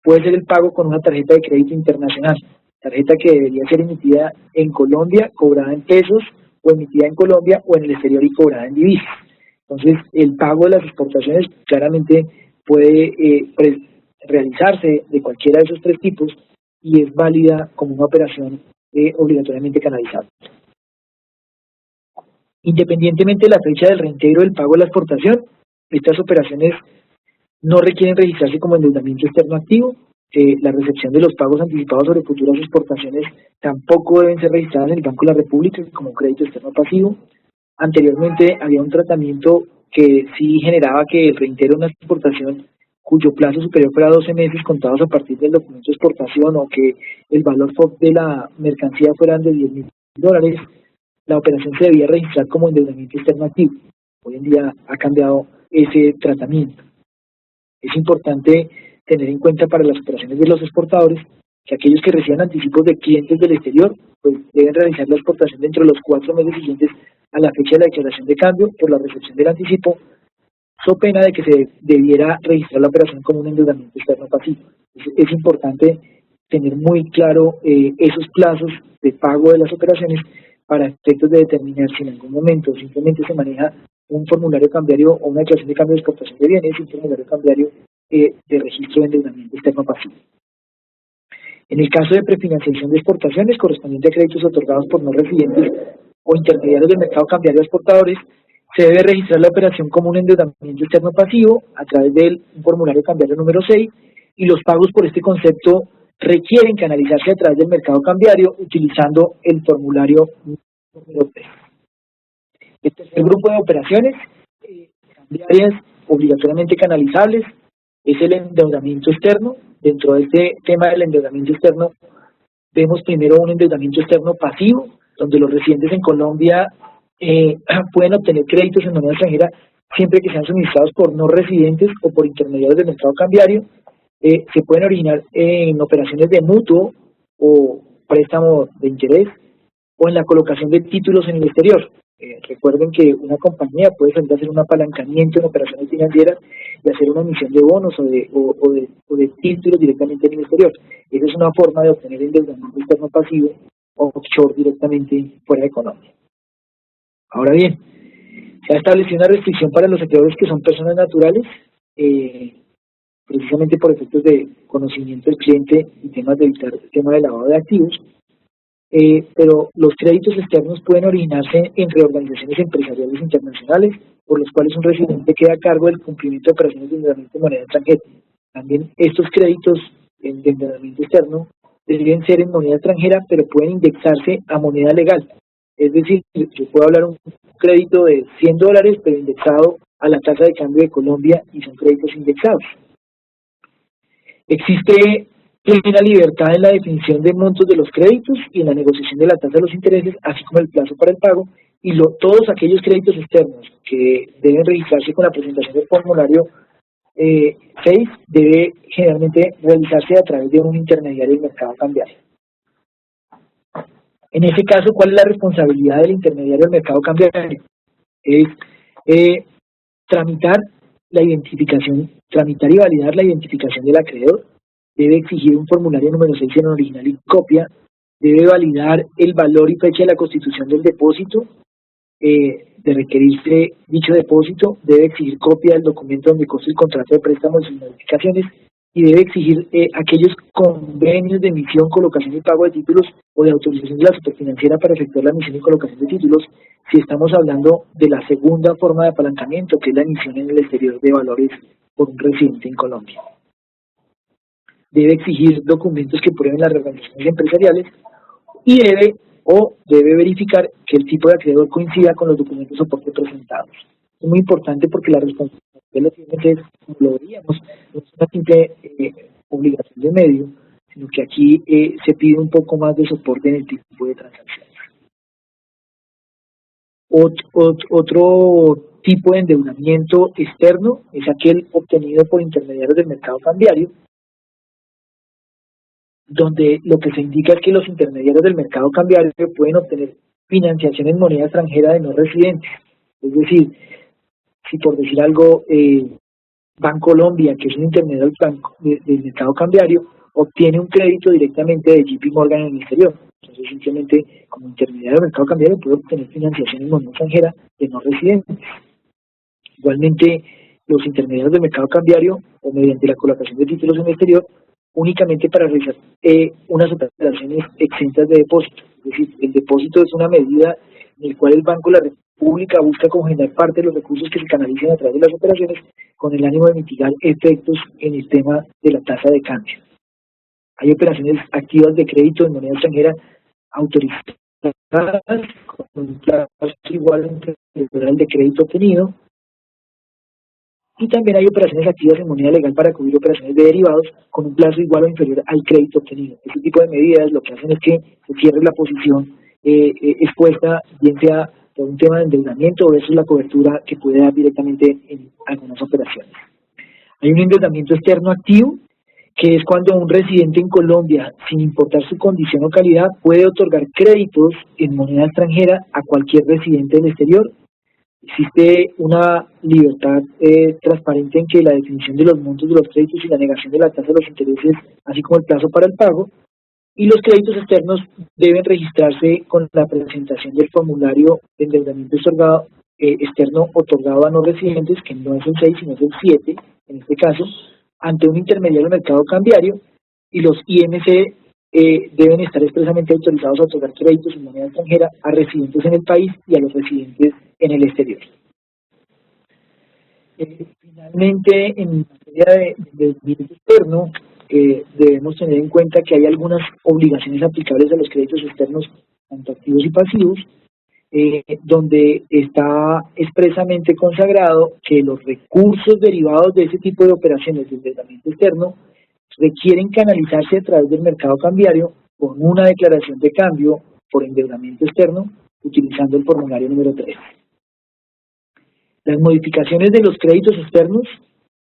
puede ser el pago con una tarjeta de crédito internacional, tarjeta que debería ser emitida en Colombia, cobrada en pesos, o emitida en Colombia o en el exterior y cobrada en divisas. Entonces, el pago de las exportaciones claramente puede realizarse de cualquiera de esos 3 tipos y es válida como una operación obligatoriamente canalizable. Independientemente de la fecha del reintegro del pago de la exportación, Estas operaciones no requieren registrarse como endeudamiento externo activo. La recepción de los pagos anticipados sobre futuras exportaciones tampoco deben ser registradas en el Banco de la República como crédito externo pasivo. Anteriormente había un tratamiento que sí generaba que el reintegro de una exportación cuyo plazo superior fuera 12 meses contados a partir del documento de exportación o que el valor FOB de la mercancía fuera de $10.000, la operación se debía registrar como endeudamiento externo activo. Hoy en día ha cambiado ese tratamiento. Es importante tener en cuenta para las operaciones de los exportadores que aquellos que reciban anticipos de clientes del exterior pues deben realizar la exportación dentro de los 4 meses siguientes a la fecha de la declaración de cambio por la recepción del anticipo, so pena de que se debiera registrar la operación como un endeudamiento externo pasivo. Es importante tener muy claro esos plazos de pago de las operaciones para efectos de determinar si en algún momento simplemente se maneja un formulario cambiario o una declaración de cambio de exportación de bienes y un formulario cambiario de registro de endeudamiento externo pasivo. En el caso de prefinanciación de exportaciones correspondiente a créditos otorgados por no residentes o intermediarios del mercado cambiario a exportadores, se debe registrar la operación como un endeudamiento externo pasivo a través del formulario cambiario número 6 y los pagos por este concepto requieren canalizarse a través del mercado cambiario utilizando el formulario número 3. El tercer grupo de operaciones cambiarias obligatoriamente canalizables es el endeudamiento externo. Dentro de este tema del endeudamiento externo, vemos primero un endeudamiento externo pasivo, donde los residentes en Colombia pueden obtener créditos en moneda extranjera siempre que sean suministrados por no residentes o por intermediarios del mercado cambiario. Se pueden originar en operaciones de mutuo o préstamo de interés o en la colocación de títulos en el exterior. Recuerden que una compañía puede salir a hacer un apalancamiento en operaciones financieras y hacer una emisión de bonos o de títulos directamente en el exterior. Esa es una forma de obtener endeudamiento externo pasivo offshore directamente fuera de Colombia. Ahora bien, se ha establecido una restricción para los acreedores que son personas naturales, precisamente por efectos de conocimiento del cliente y temas de evitar el tema de lavado de activos. Pero los créditos externos pueden originarse entre organizaciones empresariales internacionales por los cuales un residente queda a cargo del cumplimiento de operaciones de endeudamiento en moneda extranjera. También estos créditos de endeudamiento externo deben ser en moneda extranjera, pero pueden indexarse a moneda legal. Es decir, yo puedo hablar un crédito de $100, pero indexado a la tasa de cambio de Colombia y son créditos indexados. Existe plena libertad en la definición de montos de los créditos y en la negociación de la tasa de los intereses, así como el plazo para el pago, y todos aquellos créditos externos que deben registrarse con la presentación del formulario 6 debe generalmente realizarse a través de un intermediario del mercado cambiario. En ese caso, ¿cuál es la responsabilidad del intermediario del mercado cambiario? Es tramitar y validar la identificación del acreedor, debe exigir un formulario número 6 en original y copia, debe validar el valor y fecha de la constitución del depósito, de requerirse dicho depósito, debe exigir copia del documento donde consta el contrato de préstamo y sus modificaciones, y debe exigir aquellos convenios de emisión, colocación y pago de títulos o de autorización de la superfinanciera para efectuar la emisión y colocación de títulos, si estamos hablando de la segunda forma de apalancamiento, que es la emisión en el exterior de valores por un residente en Colombia. Debe exigir documentos que prueben las organizaciones empresariales y debe verificar que el tipo de acreedor coincida con los documentos de soporte presentados. Es muy importante porque la responsabilidad de los clientes, como lo veríamos, no es una simple obligación de medio, sino que aquí se pide un poco más de soporte en el tipo de transacciones. Otro tipo de endeudamiento externo es aquel obtenido por intermediarios del mercado cambiario, donde lo que se indica es que los intermediarios del mercado cambiario pueden obtener financiación en moneda extranjera de no residentes. Es decir, si por decir algo, Bancolombia, que es un intermediario del mercado cambiario, obtiene un crédito directamente de JP Morgan en el exterior. Entonces, simplemente, como intermediario del mercado cambiario, puede obtener financiación en moneda extranjera de no residentes. Igualmente, los intermediarios del mercado cambiario, o mediante la colocación de títulos en el exterior, únicamente para realizar unas operaciones exentas de depósito. Es decir, el depósito es una medida en la cual el banco República busca congelar parte de los recursos que se canalicen a través de las operaciones con el ánimo de mitigar efectos en el tema de la tasa de cambio. Hay operaciones activas de crédito en moneda extranjera autorizadas con un plazo igual entre el total de crédito obtenido, y también hay operaciones activas en moneda legal para cubrir operaciones de derivados con un plazo igual o inferior al crédito obtenido. Este tipo de medidas lo que hacen es que se cierre la posición expuesta, bien sea por un tema de endeudamiento o versus la cobertura que puede dar directamente en algunas operaciones. Hay un endeudamiento externo activo, que es cuando un residente en Colombia, sin importar su condición o calidad, puede otorgar créditos en moneda extranjera a cualquier residente del exterior. Existe una libertad transparente en que la definición de los montos de los créditos y la negación de la tasa de los intereses, así como el plazo para el pago, y los créditos externos deben registrarse con la presentación del formulario de endeudamiento externo otorgado a no residentes, que no es el 6 sino es el 7 en este caso, ante un intermediario del mercado cambiario, y los IMC deben estar expresamente autorizados a otorgar créditos en moneda extranjera a residentes en el país y a los residentes en el exterior. Finalmente, en materia de crédito externo, debemos tener en cuenta que hay algunas obligaciones aplicables a los créditos externos, tanto activos y pasivos, donde está expresamente consagrado que los recursos derivados de ese tipo de operaciones de endeudamiento externo requieren canalizarse a través del mercado cambiario con una declaración de cambio por endeudamiento externo utilizando el formulario número 3. Las modificaciones de los créditos externos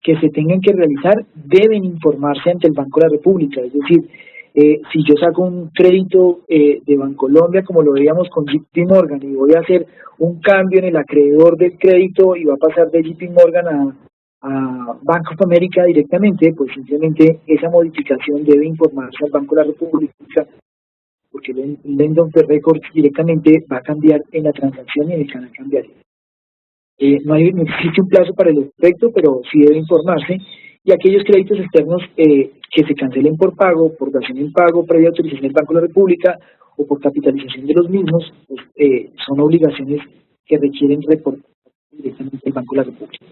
que se tengan que realizar deben informarse ante el Banco de la República, es decir, si yo saco un crédito de Bancolombia, como lo veíamos con JP Morgan, y voy a hacer un cambio en el acreedor del crédito y va a pasar de JP Morgan a Bank of America directamente, pues simplemente esa modificación debe informarse al Banco de la República, porque el Lend of the Records directamente va a cambiar en la transacción y en el canal cambiario. No existe un plazo para el efecto, pero sí debe informarse, y aquellos créditos externos que se cancelen por pago, por dación en pago, previa autorización del Banco de la República o por capitalización de los mismos, pues, son obligaciones que requieren reportar directamente al Banco de la República.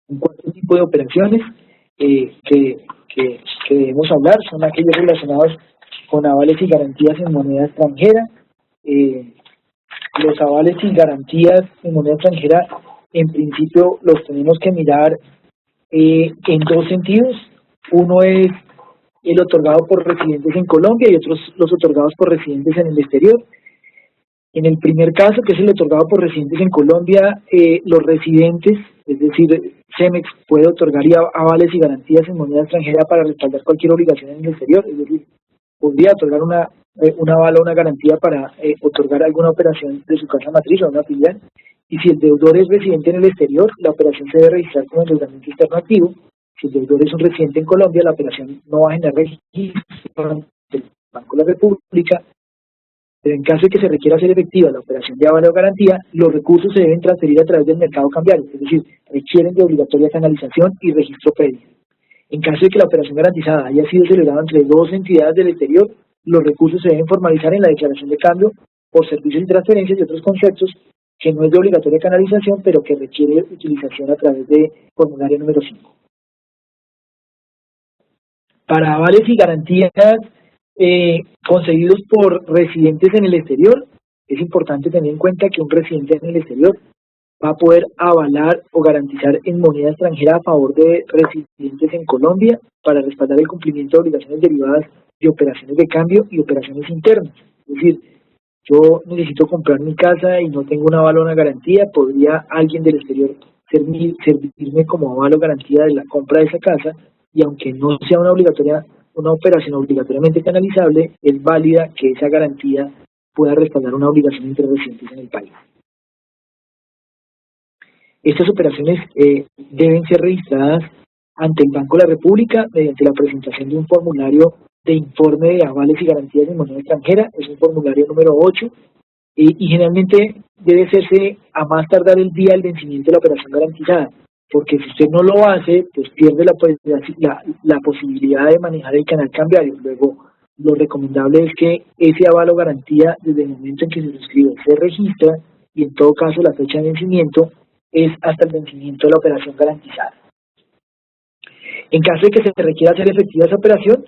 Un cuarto tipo de operaciones que debemos hablar son aquellos relacionados con avales y garantías en moneda extranjera. Los avales y garantías en moneda extranjera, en principio, los tenemos que mirar en dos sentidos. Uno es el otorgado por residentes en Colombia y otros los otorgados por residentes en el exterior. En el primer caso, que es el otorgado por residentes en Colombia, los residentes, es decir, CEMEX puede otorgar avales y garantías en moneda extranjera para respaldar cualquier obligación en el exterior, es decir, podría otorgar un aval o una garantía para otorgar alguna operación de su casa matriz o una filial, y si el deudor es residente en el exterior, la operación se debe registrar como endeudamiento externo activo. Si el deudor es un residente en Colombia, la operación no va a generar registro del Banco de la República, pero en caso de que se requiera hacer efectiva la operación de aval o garantía, los recursos se deben transferir a través del mercado cambiario, es decir, requieren de obligatoria canalización y registro previo. En caso de que la operación garantizada haya sido celebrada entre dos entidades del exterior, los recursos se deben formalizar en la declaración de cambio por servicios y transferencias y otros conceptos que no es de obligatoria canalización, pero que requiere utilización a través de formulario número 5. Para avales y garantías concedidos por residentes en el exterior, es importante tener en cuenta que un residente en el exterior va a poder avalar o garantizar en moneda extranjera a favor de residentes en Colombia para respaldar el cumplimiento de obligaciones derivadas de operaciones de cambio y operaciones internas. Es decir, yo necesito comprar mi casa y no tengo un aval o una garantía, podría alguien del exterior servirme como aval o garantía de la compra de esa casa, y aunque no sea una operación obligatoriamente canalizable, es válida que esa garantía pueda respaldar una obligación entre residentes en el país. Estas operaciones deben ser registradas ante el Banco de la República mediante la presentación de un formulario de informe de avales y garantías de moneda extranjera, es un formulario número 8, y generalmente debe hacerse a más tardar el día del vencimiento de la operación garantizada, porque si usted no lo hace, pues pierde la posibilidad de manejar el canal cambiario. Luego, lo recomendable es que ese aval o garantía, desde el momento en que se suscribe, se registra y en todo caso la fecha de vencimiento es hasta el vencimiento de la operación garantizada. En caso de que se requiera hacer efectiva esa operación,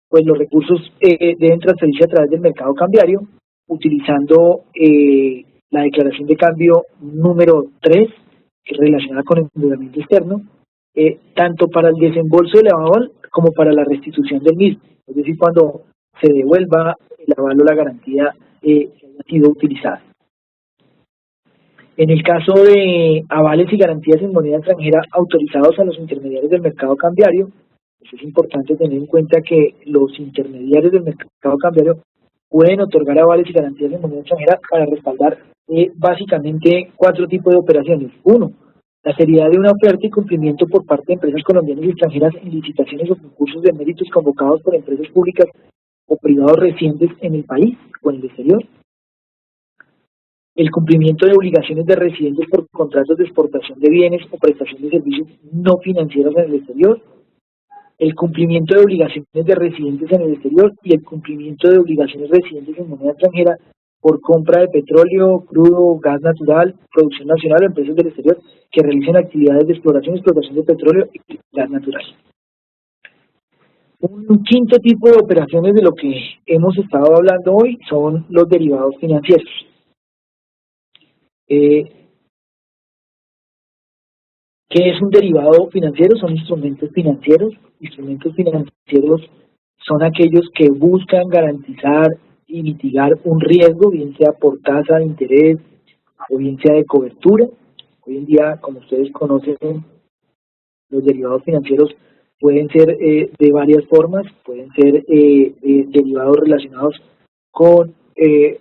pues los recursos deben transferirse a través del mercado cambiario utilizando la declaración de cambio número 3, que es relacionada con el endeudamiento externo, tanto para el desembolso del aval como para la restitución del mismo, es decir, cuando se devuelva el aval o la garantía que haya sido utilizada. En el caso de avales y garantías en moneda extranjera autorizados a los intermediarios del mercado cambiario, pues es importante tener en cuenta que los intermediarios del mercado cambiario pueden otorgar avales y garantías en moneda extranjera para respaldar básicamente 4 tipos de operaciones. 1, la seriedad de una oferta y cumplimiento por parte de empresas colombianas y extranjeras en licitaciones o concursos de méritos convocados por empresas públicas o privados residentes en el país o en el exterior. El cumplimiento de obligaciones de residentes por contratos de exportación de bienes o prestación de servicios no financieros en el exterior. El cumplimiento de obligaciones de residentes en el exterior y el cumplimiento de obligaciones residentes en moneda extranjera por compra de petróleo, crudo, gas natural, producción nacional o empresas del exterior que realicen actividades de exploración y explotación de petróleo y gas natural. Un quinto tipo de operaciones de lo que hemos estado hablando hoy son los derivados financieros. ¿Qué es un derivado financiero? Son instrumentos financieros. Instrumentos financieros son aquellos que buscan garantizar y mitigar un riesgo, bien sea por tasa de interés o bien sea de cobertura. Hoy en día, como ustedes conocen, los derivados financieros pueden ser de varias formas, pueden ser derivados relacionados con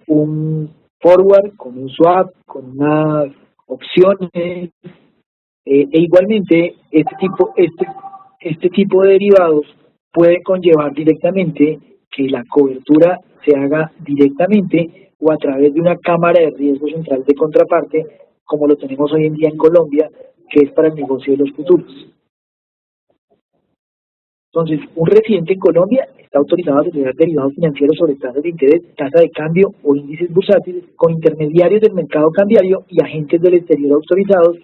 un forward, con un swap, con unas opciones, e igualmente este tipo de derivados puede conllevar directamente que la cobertura se haga directamente o a través de una cámara de riesgo central de contraparte, como lo tenemos hoy en día en Colombia, que es para el negocio de los futuros. Entonces, un residente en Colombia está autorizado a celebrar derivados financieros sobre tasas de interés, tasa de cambio o índices bursátiles con intermediarios del mercado cambiario y agentes del exterior autorizados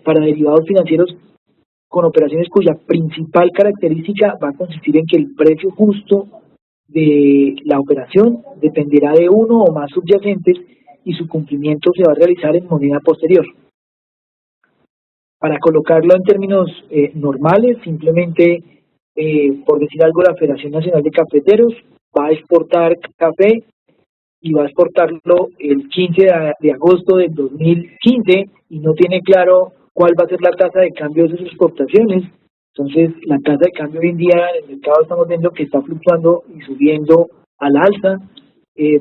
para derivados financieros con operaciones cuya principal característica va a consistir en que el precio justo de la operación dependerá de uno o más subyacentes y su cumplimiento se va a realizar en moneda posterior. Para colocarlo en términos normales, simplemente, por decir algo, la Federación Nacional de Cafeteros va a exportar café y va a exportarlo el 15 de agosto del 2015 y no tiene claro cuál va a ser la tasa de cambio de sus exportaciones. Entonces, la tasa de cambio hoy en día en el mercado estamos viendo que está fluctuando y subiendo al alza,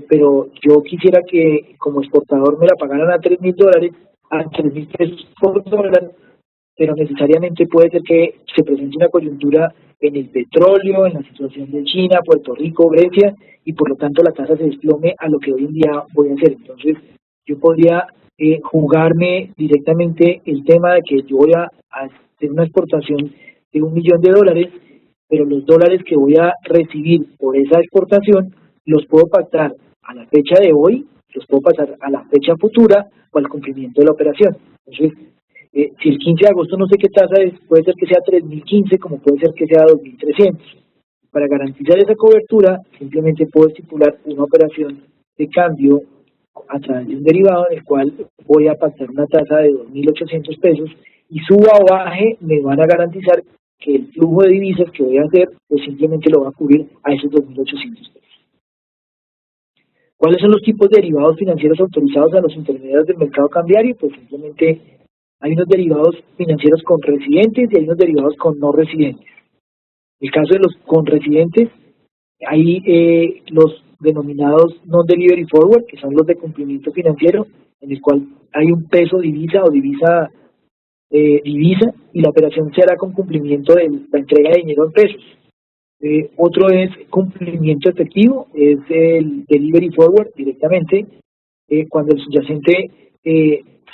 pero yo quisiera que como exportador me la pagaran a $3.000, a 3.000 pesos por dólar, pero necesariamente puede ser que se presente una coyuntura en el petróleo, en la situación de China, Puerto Rico, Grecia, y por lo tanto la tasa se desplome a lo que hoy en día voy a hacer. Entonces, yo podría jugarme directamente el tema de que yo voy a hacer una exportación de $1.000.000, pero los dólares que voy a recibir por esa exportación los puedo pactar a la fecha de hoy, los puedo pasar a la fecha futura o al cumplimiento de la operación. Entonces, si el 15 de agosto no sé qué tasa es, puede ser que sea 3.015, como puede ser que sea 2.300. Para garantizar esa cobertura, simplemente puedo estipular una operación de cambio a través de un derivado en el cual voy a pactar una tasa de 2.800 pesos y suba o baje, me van a garantizar que el flujo de divisas que voy a hacer, pues simplemente lo va a cubrir a esos 2.800 pesos. ¿Cuáles son los tipos de derivados financieros autorizados a los intermediarios del mercado cambiario? Pues simplemente hay unos derivados financieros con residentes y hay unos derivados con no residentes. En el caso de los con residentes, hay los denominados non-delivery forward, que son los de cumplimiento financiero, en el cual hay un peso divisa o divisa, y la operación se hará con cumplimiento de la entrega de dinero en pesos. Otro es cumplimiento efectivo, es el delivery forward directamente, cuando el subyacente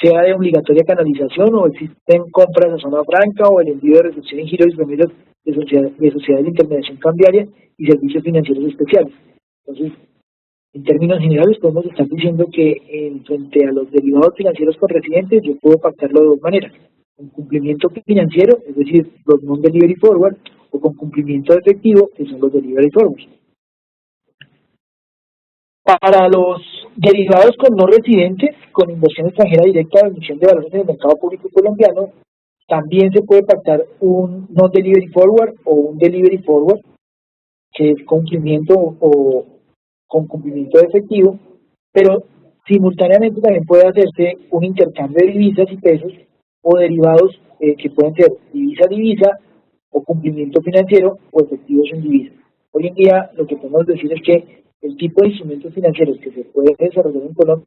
sea de obligatoria canalización o existen compras a zona franca o el envío de recepción en giro y remedios de sociedades de intermediación cambiaria y servicios financieros especiales. Entonces, En términos generales, podemos estar diciendo que frente a los derivados financieros con residentes, yo puedo pactarlo de dos maneras: con cumplimiento financiero, es decir, los non-delivery forward, o con cumplimiento efectivo, que son los delivery forward. Para los derivados con no residentes, con inversión extranjera directa o emisión de valores en el mercado público colombiano, también se puede pactar un non-delivery forward o un delivery forward, que es cumplimiento o con cumplimiento efectivo, pero simultáneamente también puede hacerse un intercambio de divisas y pesos o derivados que pueden ser divisa-divisa o cumplimiento financiero o efectivos en divisa. Hoy en día lo que podemos decir es que el tipo de instrumentos financieros que se puede desarrollar en Colombia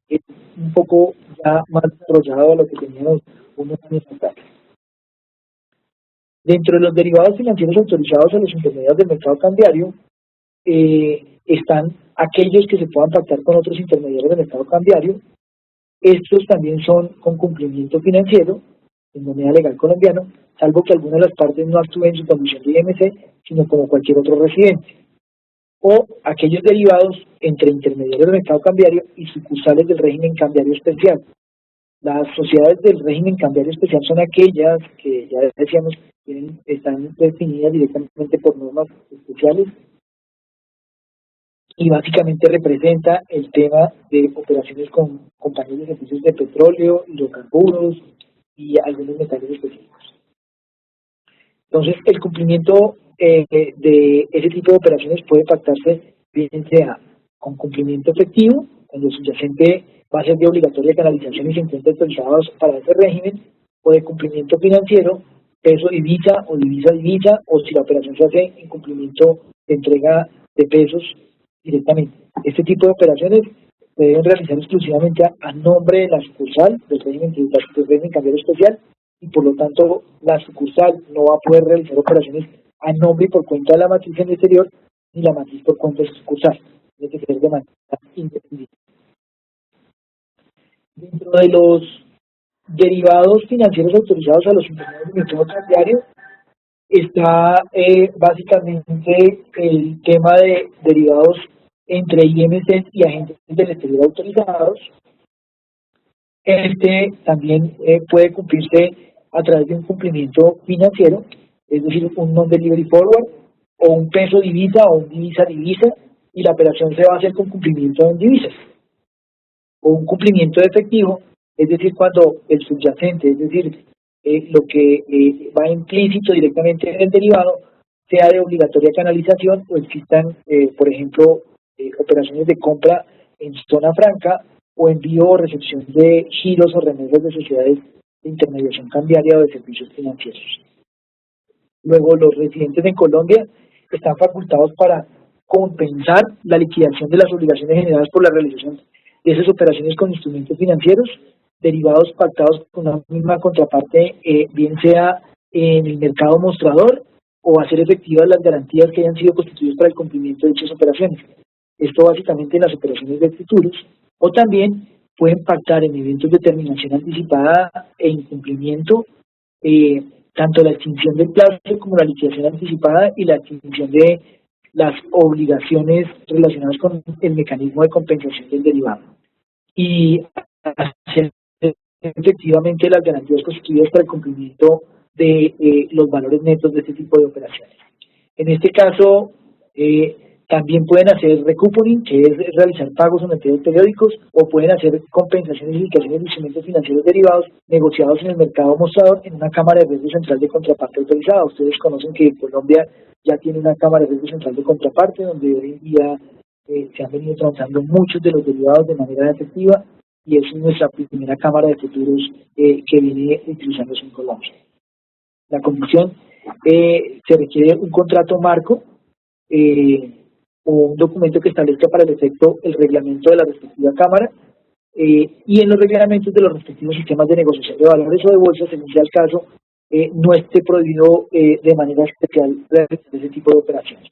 es un poco ya más desarrollado de lo que teníamos unos años atrás. Dentro de los derivados financieros autorizados a los intermediarios del mercado cambiario, están aquellos que se puedan pactar con otros intermediarios del mercado cambiario. Estos también son con cumplimiento financiero en moneda legal colombiano, salvo que alguna de las partes no actúe en su condición de IMC, sino como cualquier otro residente. O aquellos derivados entre intermediarios del mercado cambiario y sucursales del régimen cambiario especial. Las sociedades del régimen cambiario especial son aquellas que, ya decíamos, están definidas directamente por normas especiales y básicamente representa el tema de operaciones con compañías de servicios de petróleo, hidrocarburos y algunos metales específicos. Entonces, el cumplimiento de ese tipo de operaciones puede pactarse bien sea con cumplimiento efectivo, cuando el subyacente va a ser de obligatoria canalización y se encuentra autorizados para ese régimen, o de cumplimiento financiero, peso divisa o divisa divisa, o si la operación se hace en cumplimiento de entrega de pesos directamente. Este tipo de operaciones se deben realizar exclusivamente a nombre de la sucursal del régimen cambiario especial, y por lo tanto la sucursal no va a poder realizar operaciones a nombre y por cuenta de la matriz en el exterior, ni la matriz por cuenta de su sucursal. Tiene que ser de manera independiente. Dentro de los derivados financieros autorizados a los intermediarios del mercado cambiario está básicamente el tema de derivados entre IMCs y agentes del exterior autorizados. Este también puede cumplirse a través de un cumplimiento financiero, es decir, un non-delivery forward o un peso divisa o un divisa divisa, y la operación se va a hacer con cumplimiento en divisas. O un cumplimiento de efectivo, es decir, cuando el subyacente, es decir, lo que va implícito directamente en el derivado, sea de obligatoria canalización o existan, por ejemplo, operaciones de compra en zona franca o envío o recepción de giros o remesas de sociedades de intermediación cambiaria o de servicios financieros. Luego, los residentes en Colombia están facultados para compensar la liquidación de las obligaciones generadas por la realización de esas operaciones con instrumentos financieros derivados pactados con una misma contraparte, bien sea en el mercado mostrador o hacer efectivas las garantías que hayan sido constituidas para el cumplimiento de dichas operaciones. Esto básicamente en las operaciones de futuros, o también pueden pactar en eventos de terminación anticipada e incumplimiento, tanto la extinción del plazo como la liquidación anticipada y la extinción de las obligaciones relacionadas con el mecanismo de compensación del derivado. Y hacer efectivamente las garantías constituidas para el cumplimiento de los valores netos de este tipo de operaciones. En este caso, también pueden hacer recoupling, que es realizar pagos sometedos periódicos, o pueden hacer compensaciones y liquidaciones de instrumentos financieros derivados negociados en el mercado mostrador en una cámara de riesgo central de contraparte autorizada. Ustedes conocen que Colombia ya tiene una cámara de riesgo central de contraparte, donde hoy en día se han venido transando muchos de los derivados de manera efectiva, y es nuestra primera cámara de futuros que viene utilizándose en Colombia. La conclusión, se requiere un contrato marco o un documento que establezca para el efecto el reglamento de la respectiva cámara, y en los reglamentos de los respectivos sistemas de negociación de valores o de bolsa, según sea el caso, no esté prohibido de manera especial realizar ese tipo de operaciones.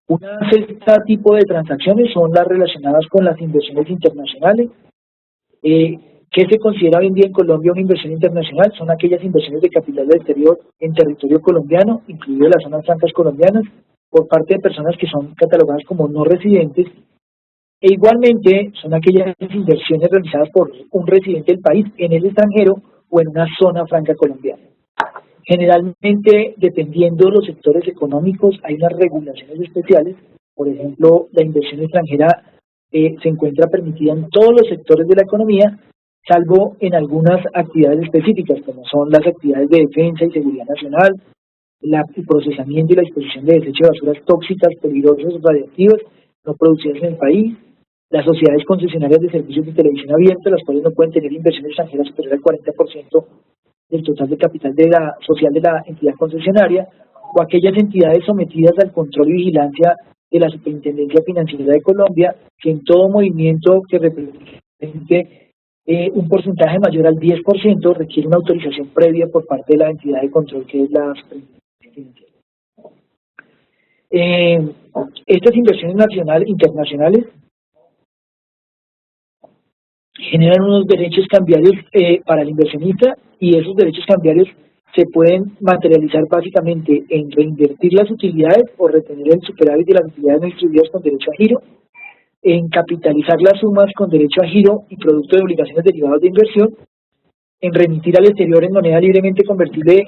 Una sexta tipo de transacciones son las relacionadas con las inversiones internacionales. ¿Qué se considera hoy en día en Colombia una inversión internacional? Son aquellas inversiones de capital del exterior en territorio colombiano, incluidas las zonas francas colombianas, por parte de personas que son catalogadas como no residentes, e igualmente son aquellas inversiones realizadas por un residente del país en el extranjero o en una zona franca colombiana. Generalmente, dependiendo de los sectores económicos, hay unas regulaciones especiales. Por ejemplo, la inversión extranjera se encuentra permitida en todos los sectores de la economía, salvo en algunas actividades específicas, como son las actividades de defensa y seguridad nacional, el procesamiento y la disposición de desechos de basuras tóxicas, peligrosas o radiactivas no producidas en el país, las sociedades concesionarias de servicios de televisión abierta, las cuales no pueden tener inversión extranjera superior al 40% del total de capital de la social de la entidad concesionaria, o aquellas entidades sometidas al control y vigilancia de la Superintendencia Financiera de Colombia, que en todo movimiento que represente un porcentaje mayor al 10% requiere una autorización previa por parte de la entidad de control, que es la Superintendencia Financiera. Estas inversiones internacionales generan unos derechos cambiarios para el inversionista, y esos derechos cambiarios se pueden materializar básicamente en reinvertir las utilidades o retener el superávit de las utilidades no distribuidas con derecho a giro, en capitalizar las sumas con derecho a giro y producto de obligaciones derivadas de inversión, en remitir al exterior en moneda libremente convertible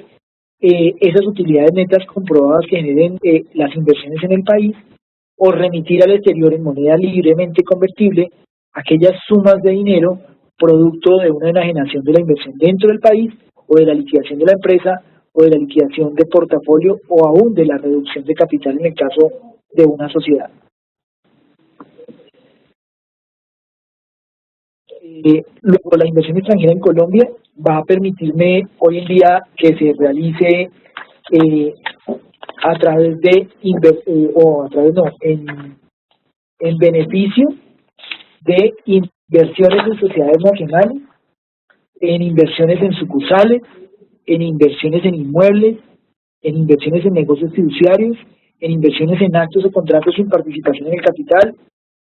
esas utilidades netas comprobadas que generen las inversiones en el país, o remitir al exterior en moneda libremente convertible aquellas sumas de dinero producto de una enajenación de la inversión dentro del país, o de la liquidación de la empresa, o de la liquidación de portafolio, o aún de la reducción de capital en el caso de una sociedad. Luego, la inversión extranjera en Colombia va a permitirme hoy en día que se realice a través de en beneficio de inversiones en sociedades nacionales, en inversiones en sucursales, en inversiones en inmuebles, en inversiones en negocios fiduciarios, en inversiones en actos o contratos sin participación en el capital,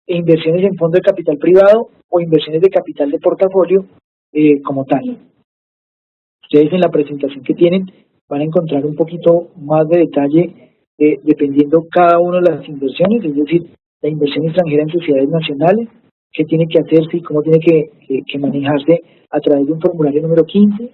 e inversiones en fondo de capital privado o inversiones de capital de portafolio como tal. Ustedes en la presentación que tienen van a encontrar un poquito más de detalle dependiendo cada una de las inversiones, es decir, la inversión extranjera en sociedades nacionales, qué tiene que hacerse y cómo tiene que manejarse a través de un formulario número 15,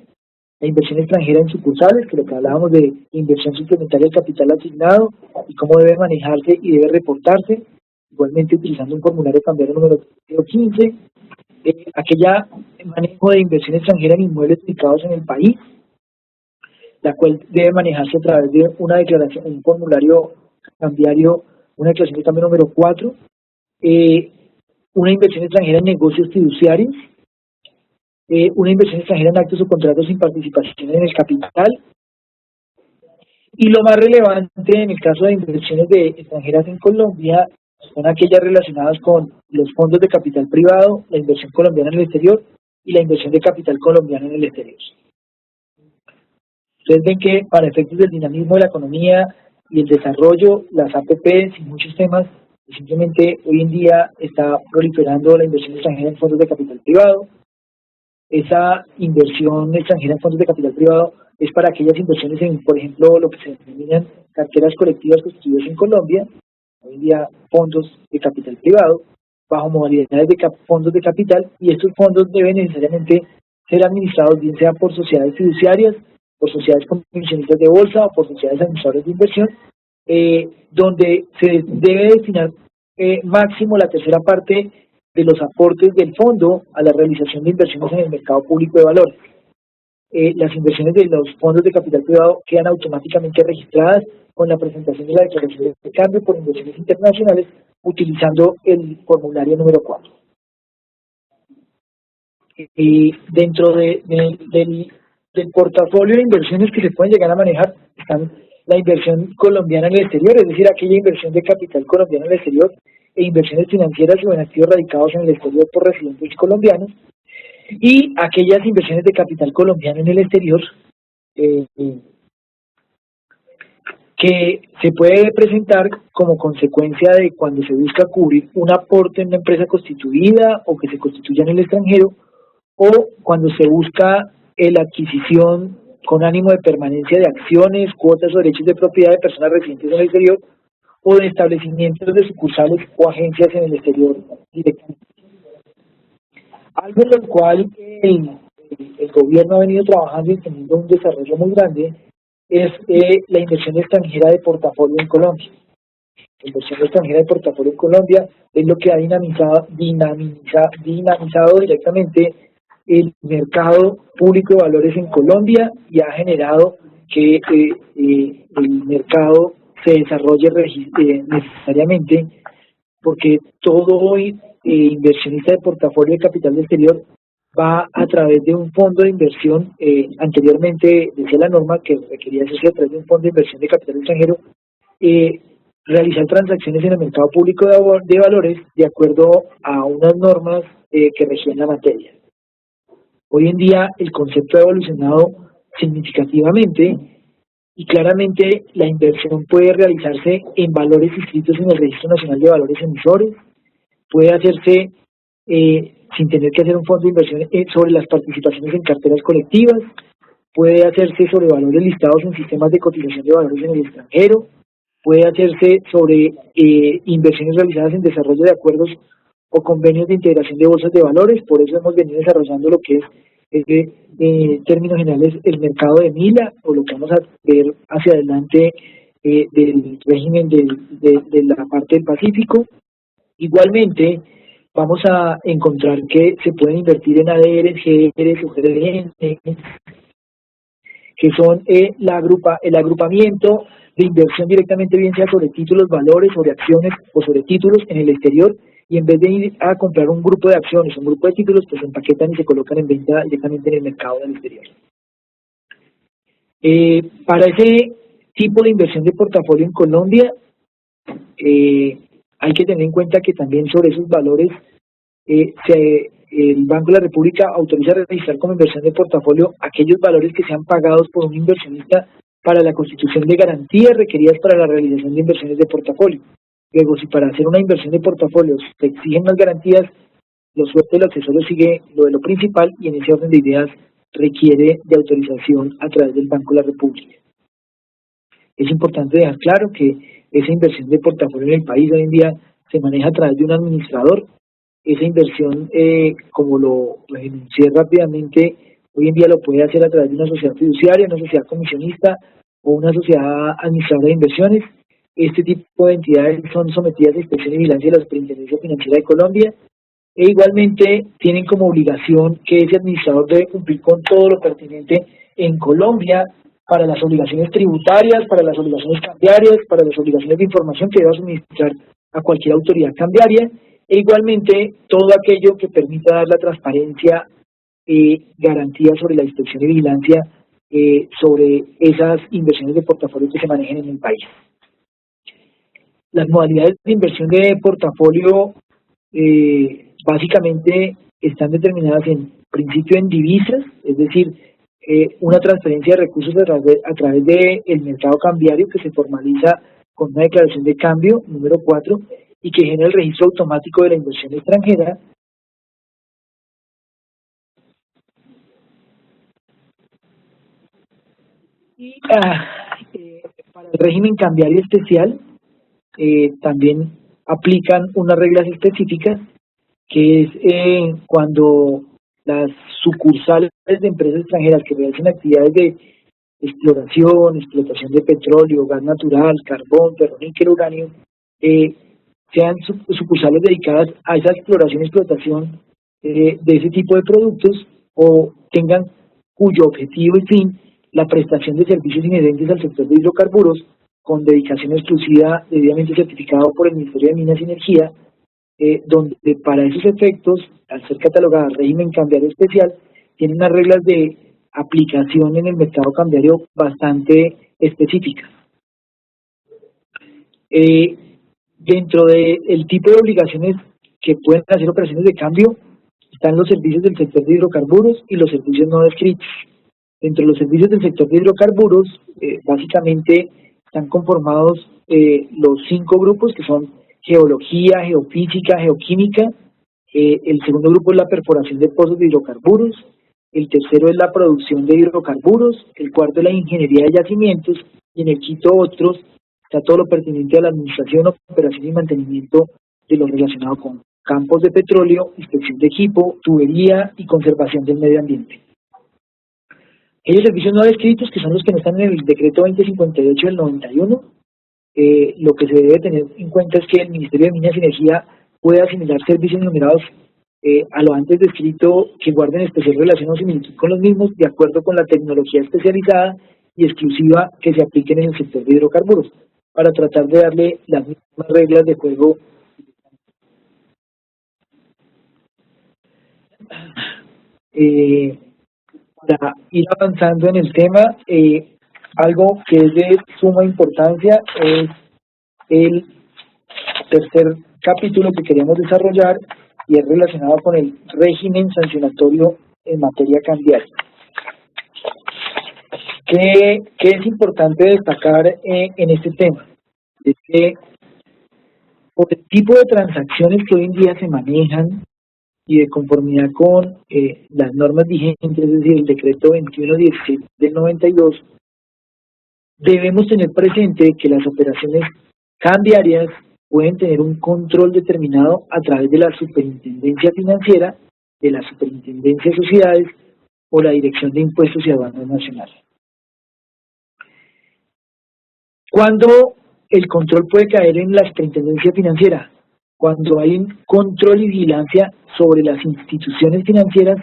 la inversión extranjera en sucursales, que lo que hablábamos de inversión suplementaria del capital asignado y cómo debe manejarse y debe reportarse, igualmente utilizando un formulario cambiario número 15, aquella manejo de inversión extranjera en inmuebles ubicados en el país, la cual debe manejarse a través de una declaración, un formulario cambiario, una declaración de cambio número 4, una inversión extranjera en negocios fiduciarios, una inversión extranjera en actos o contratos sin participación en el capital, y lo más relevante en el caso de inversiones extranjeras en Colombia son aquellas relacionadas con los fondos de capital privado, la inversión colombiana en el exterior y la inversión de capital colombiano en el exterior. Ustedes ven que para efectos del dinamismo de la economía y el desarrollo, las APPs y muchos temas, simplemente hoy en día está proliferando la inversión extranjera en fondos de capital privado. Esa inversión extranjera en fondos de capital privado es para aquellas inversiones en, por ejemplo, lo que se denominan carteras colectivas constituidas en Colombia, hoy en día fondos de capital privado, bajo modalidades de fondos de capital, y estos fondos deben necesariamente ser administrados bien sea por sociedades fiduciarias, por sociedades comisionistas de bolsa o por sociedades administradoras de inversión, donde se debe destinar máximo la tercera parte de los aportes del fondo a la realización de inversiones en el mercado público de valores. Las inversiones de los fondos de capital privado quedan automáticamente registradas con la presentación de la declaración de cambio por inversiones internacionales utilizando el formulario número 4. Dentro del portafolio de inversiones que se pueden llegar a manejar están la inversión colombiana en el exterior, es decir, aquella inversión de capital colombiano en el exterior, e inversiones financieras o en activos radicados en el exterior por residentes colombianos, y aquellas inversiones de capital colombiano en el exterior que se puede presentar como consecuencia de cuando se busca cubrir un aporte en una empresa constituida o que se constituya en el extranjero, o cuando se busca la adquisición con ánimo de permanencia de acciones, cuotas o derechos de propiedad de personas residentes en el exterior, o de establecimientos de sucursales o agencias en el exterior directamente. Algo en lo cual el gobierno ha venido trabajando y teniendo un desarrollo muy grande es la inversión extranjera de portafolio en Colombia. La inversión extranjera de portafolio en Colombia es lo que ha dinamizado directamente el mercado público de valores en Colombia y ha generado que el mercado se desarrolle necesariamente, porque todo hoy inversionista de portafolio de capital exterior va a través de un fondo de inversión. Anteriormente decía la norma que requería hacerse a través de un fondo de inversión de capital extranjero, realizar transacciones en el mercado público de valores de acuerdo a unas normas que regían la materia. Hoy en día el concepto ha evolucionado significativamente y claramente la inversión puede realizarse en valores inscritos en el Registro Nacional de Valores Emisores, puede hacerse sin tener que hacer un fondo de inversión sobre las participaciones en carteras colectivas, puede hacerse sobre valores listados en sistemas de cotización de valores en el extranjero, puede hacerse sobre inversiones realizadas en desarrollo de acuerdos o convenios de integración de bolsas de valores. Por eso hemos venido desarrollando lo que es, en términos generales, el mercado de MILA, o lo que vamos a ver hacia adelante del régimen de la parte del Pacífico. Igualmente, vamos a encontrar que se pueden invertir en ADRs, GRs o GDN, que son el agrupamiento de inversión directamente, bien sea sobre títulos, valores, sobre acciones o sobre títulos en el exterior, y en vez de ir a comprar un grupo de acciones, un grupo de títulos, pues se empaquetan y se colocan en venta directamente en el mercado del exterior. Para ese tipo de inversión de portafolio en Colombia, hay que tener en cuenta que también sobre esos valores el Banco de la República autoriza a registrar como inversión de portafolio aquellos valores que sean pagados por un inversionista para la constitución de garantías requeridas para la realización de inversiones de portafolio. Luego, si para hacer una inversión de portafolio se exigen más garantías, lo suerte del accesorio sigue lo de lo principal y en ese orden de ideas requiere de autorización a través del Banco de la República. Es importante dejar claro que esa inversión de portafolio en el país hoy en día se maneja a través de un administrador. Esa inversión, como lo enuncié rápidamente, hoy en día lo puede hacer a través de una sociedad fiduciaria, una sociedad comisionista o una sociedad administradora de inversiones. Este tipo de entidades son sometidas a inspección y vigilancia de la Superintendencia Financiera de Colombia, e igualmente tienen como obligación que ese administrador debe cumplir con todo lo pertinente en Colombia para las obligaciones tributarias, para las obligaciones cambiarias, para las obligaciones de información que deba suministrar a cualquier autoridad cambiaria, e igualmente todo aquello que permita dar la transparencia y garantía sobre la inspección y vigilancia sobre esas inversiones de portafolio que se manejen en el país. Las modalidades de inversión de portafolio básicamente están determinadas en principio en divisas, es decir, una transferencia de recursos a través del mercado cambiario que se formaliza con una declaración de cambio, número 4, y que genera el registro automático de la inversión extranjera. Y para el régimen cambiario especial también aplican unas reglas específicas, que es cuando las sucursales de empresas extranjeras que realizan actividades de explotación de petróleo, gas natural, carbón, ferroníquel, uranio, sean sucursales dedicadas a esa exploración y explotación de ese tipo de productos, o tengan cuyo objetivo y fin la prestación de servicios inherentes al sector de hidrocarburos con dedicación exclusiva debidamente certificado por el Ministerio de Minas y Energía, donde para esos efectos, al ser catalogada régimen cambiario especial, tiene unas reglas de aplicación en el mercado cambiario bastante específicas. Dentro del tipo de obligaciones que pueden hacer operaciones de cambio están los servicios del sector de hidrocarburos y los servicios no descritos. Dentro de los servicios del sector de hidrocarburos, básicamente están conformados los 5 grupos, que son geología, geofísica, geoquímica. El segundo grupo es la perforación de pozos de hidrocarburos. El tercero es la producción de hidrocarburos. El cuarto es la ingeniería de yacimientos. Y en el quinto otros está todo lo pertinente a la administración, operación y mantenimiento de lo relacionado con campos de petróleo, inspección de equipo, tubería y conservación del medio ambiente. Aquellos servicios no descritos, que son los que no están en el decreto 2058 del 91, lo que se debe tener en cuenta es que el Ministerio de Minas y Energía puede asimilar servicios enumerados a lo antes descrito que guarden especial relación o similitud con los mismos, de acuerdo con la tecnología especializada y exclusiva que se apliquen en el sector de hidrocarburos, para tratar de darle las mismas reglas de juego. Para ir avanzando en el tema, algo que es de suma importancia es el tercer capítulo que queríamos desarrollar, y es relacionado con el régimen sancionatorio en materia cambiaria. ¿Qué es importante destacar en este tema? Es que por el tipo de transacciones que hoy en día se manejan y de conformidad con las normas vigentes, es decir, el decreto 2117 del 92, debemos tener presente que las operaciones cambiarias pueden tener un control determinado a través de la Superintendencia Financiera, de la Superintendencia de Sociedades o la Dirección de Impuestos y Aduanas Nacionales. ¿Cuándo el control puede caer en la Superintendencia Financiera? Cuando hay un control y vigilancia sobre las instituciones financieras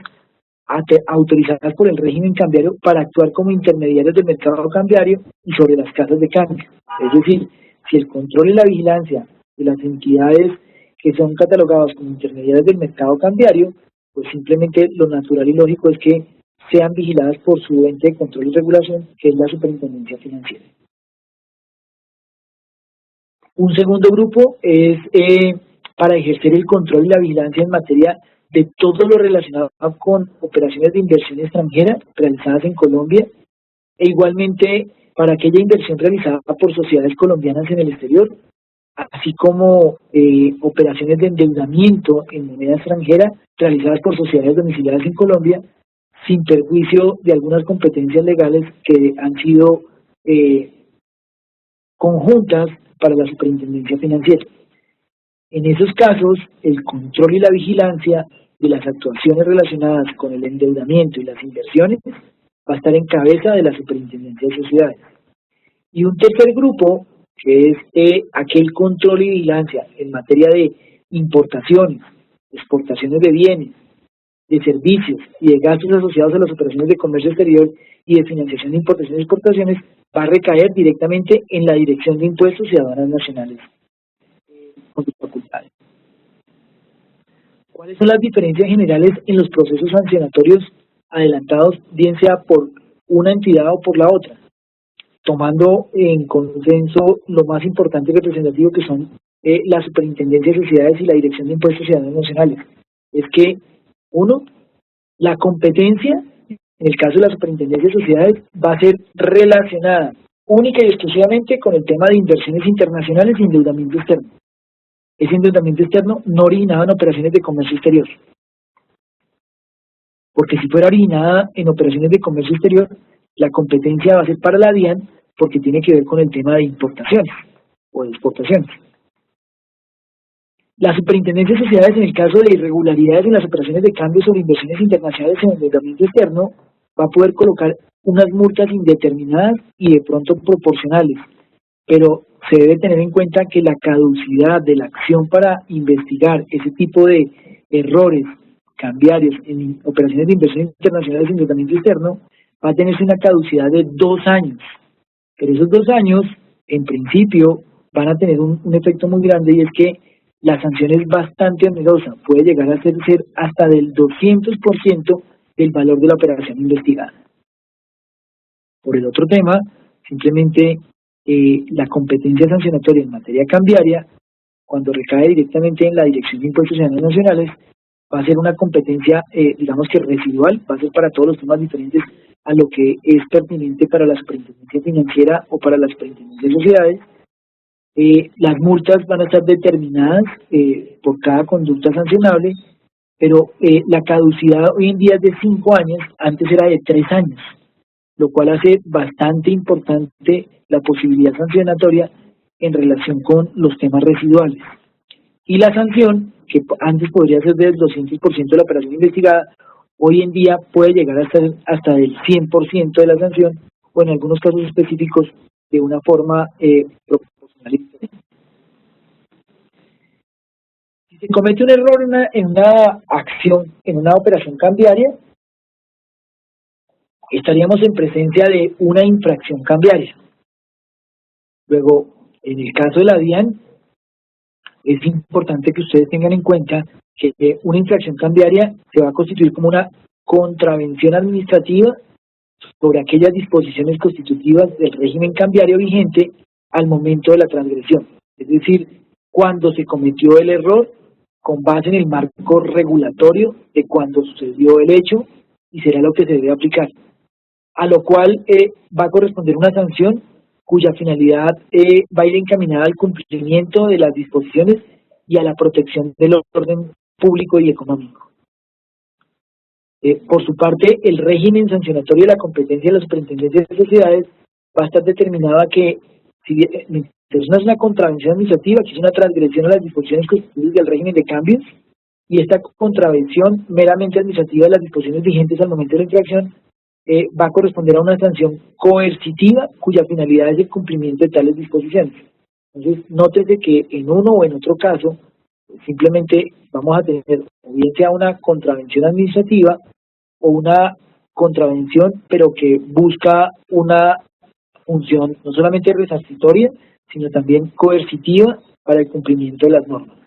autorizadas por el régimen cambiario para actuar como intermediarios del mercado cambiario y sobre las casas de cambio. Es decir, si el control y la vigilancia de las entidades que son catalogadas como intermediarios del mercado cambiario, pues simplemente lo natural y lógico es que sean vigiladas por su ente de control y regulación, que es la Superintendencia Financiera. Un segundo grupo es para ejercer el control y la vigilancia en materia de todo lo relacionado con operaciones de inversión extranjera realizadas en Colombia, e igualmente para aquella inversión realizada por sociedades colombianas en el exterior, así como operaciones de endeudamiento en moneda extranjera realizadas por sociedades domiciliadas en Colombia, sin perjuicio de algunas competencias legales que han sido conjuntas para la Superintendencia Financiera. En esos casos, el control y la vigilancia de las actuaciones relacionadas con el endeudamiento y las inversiones va a estar en cabeza de la Superintendencia de Sociedades. Y un tercer grupo, que es aquel control y vigilancia en materia de importaciones, exportaciones de bienes, de servicios y de gastos asociados a las operaciones de comercio exterior y de financiación de importaciones y exportaciones, va a recaer directamente en la Dirección de Impuestos y Aduanas Nacionales con sus facultades. ¿Cuáles son las diferencias generales en los procesos sancionatorios adelantados, bien sea por una entidad o por la otra? Tomando en consenso lo más importante y representativo, que son la Superintendencia de Sociedades y la Dirección de Impuestos y Aduanas Nacionales. Es que, uno, la competencia, en el caso de la Superintendencia de Sociedades, va a ser relacionada única y exclusivamente con el tema de inversiones internacionales y endeudamiento externo. Ese endeudamiento externo no originado en operaciones de comercio exterior. Porque si fuera originada en operaciones de comercio exterior, la competencia va a ser para la DIAN, porque tiene que ver con el tema de importaciones o de exportaciones. La Superintendencia de Sociedades, en el caso de irregularidades en las operaciones de cambio sobre inversiones internacionales en endeudamiento externo, va a poder colocar unas multas indeterminadas y de pronto proporcionales, pero se debe tener en cuenta que la caducidad de la acción para investigar ese tipo de errores cambiarios en operaciones de inversión internacionales en endeudamiento externo va a tenerse una caducidad de 2 años. Pero esos 2 años, en principio, van a tener un efecto muy grande, y es que la sanción es bastante onerosa, puede llegar a ser hasta del 200% del valor de la operación investigada. Por el otro tema, simplemente la competencia sancionatoria en materia cambiaria, cuando recae directamente en la Dirección de Impuestos y Aduanas Nacionales, va a ser una competencia, digamos que residual, va a ser para todos los temas diferentes a lo que es pertinente para la Superintendencia Financiera o para la Superintendencia de Sociedades. Las multas van a estar determinadas por cada conducta sancionable, pero la caducidad hoy en día es de 5 años, antes era de 3 años, lo cual hace bastante importante la posibilidad sancionatoria en relación con los temas residuales. Y la sanción, que antes podría ser del 200% de la operación investigada, hoy en día puede llegar hasta el 100% de la sanción, o en algunos casos específicos de una forma proporcional y diferente. Si se comete un error en una acción, en una operación cambiaria, estaríamos en presencia de una infracción cambiaria. Luego, en el caso de la DIAN, es importante que ustedes tengan en cuenta que una infracción cambiaria se va a constituir como una contravención administrativa sobre aquellas disposiciones constitutivas del régimen cambiario vigente al momento de la transgresión. Es decir, cuando se cometió el error con base en el marco regulatorio de cuando sucedió el hecho y será lo que se debe aplicar. A lo cual va a corresponder una sanción cuya finalidad va a ir encaminada al cumplimiento de las disposiciones y a la protección del orden público y económico. Por su parte, el régimen sancionatorio de la competencia de la Superintendencia de Sociedades va a estar determinado a que, si bien no es una contravención administrativa, que es una transgresión a las disposiciones constitutivas del régimen de cambios, y esta contravención meramente administrativa de las disposiciones vigentes al momento de la infracción va a corresponder a una sanción coercitiva cuya finalidad es el cumplimiento de tales disposiciones. Entonces, nótese que en uno o en otro caso, simplemente vamos a tener, o bien sea una contravención administrativa o una contravención, pero que busca una función no solamente resarcitoria, sino también coercitiva para el cumplimiento de las normas.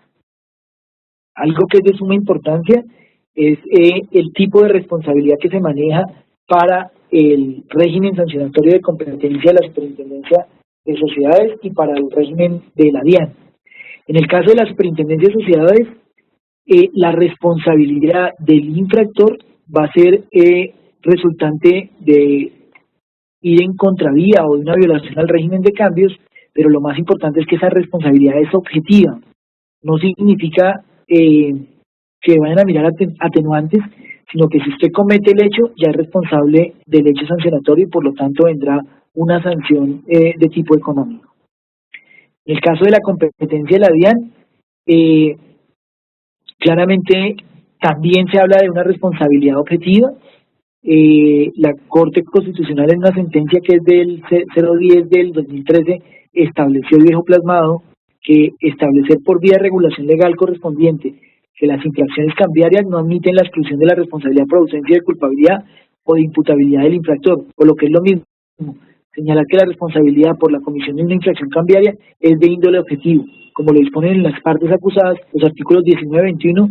Algo que es de suma importancia es el tipo de responsabilidad que se maneja para el régimen sancionatorio de competencia de la Superintendencia de Sociedades y para el régimen de la DIAN. En el caso de la Superintendencia de Sociedades, la responsabilidad del infractor va a ser resultante de ir en contravía o de una violación al régimen de cambios, pero lo más importante es que esa responsabilidad es objetiva. No significa que vayan a mirar atenuantes, sino que si usted comete el hecho, ya es responsable del hecho sancionatorio y por lo tanto vendrá una sanción de tipo económico. En el caso de la competencia de la DIAN, claramente también se habla de una responsabilidad objetiva. La Corte Constitucional en una sentencia que es del 010 del 2013 estableció y dejó plasmado que establecer por vía de regulación legal correspondiente que las infracciones cambiarias no admiten la exclusión de la responsabilidad por ausencia de culpabilidad o de imputabilidad del infractor, o lo que es lo mismo, señalar que la responsabilidad por la comisión de una infracción cambiaria es de índole objetivo, como lo disponen en las partes acusadas, los artículos 19 y 21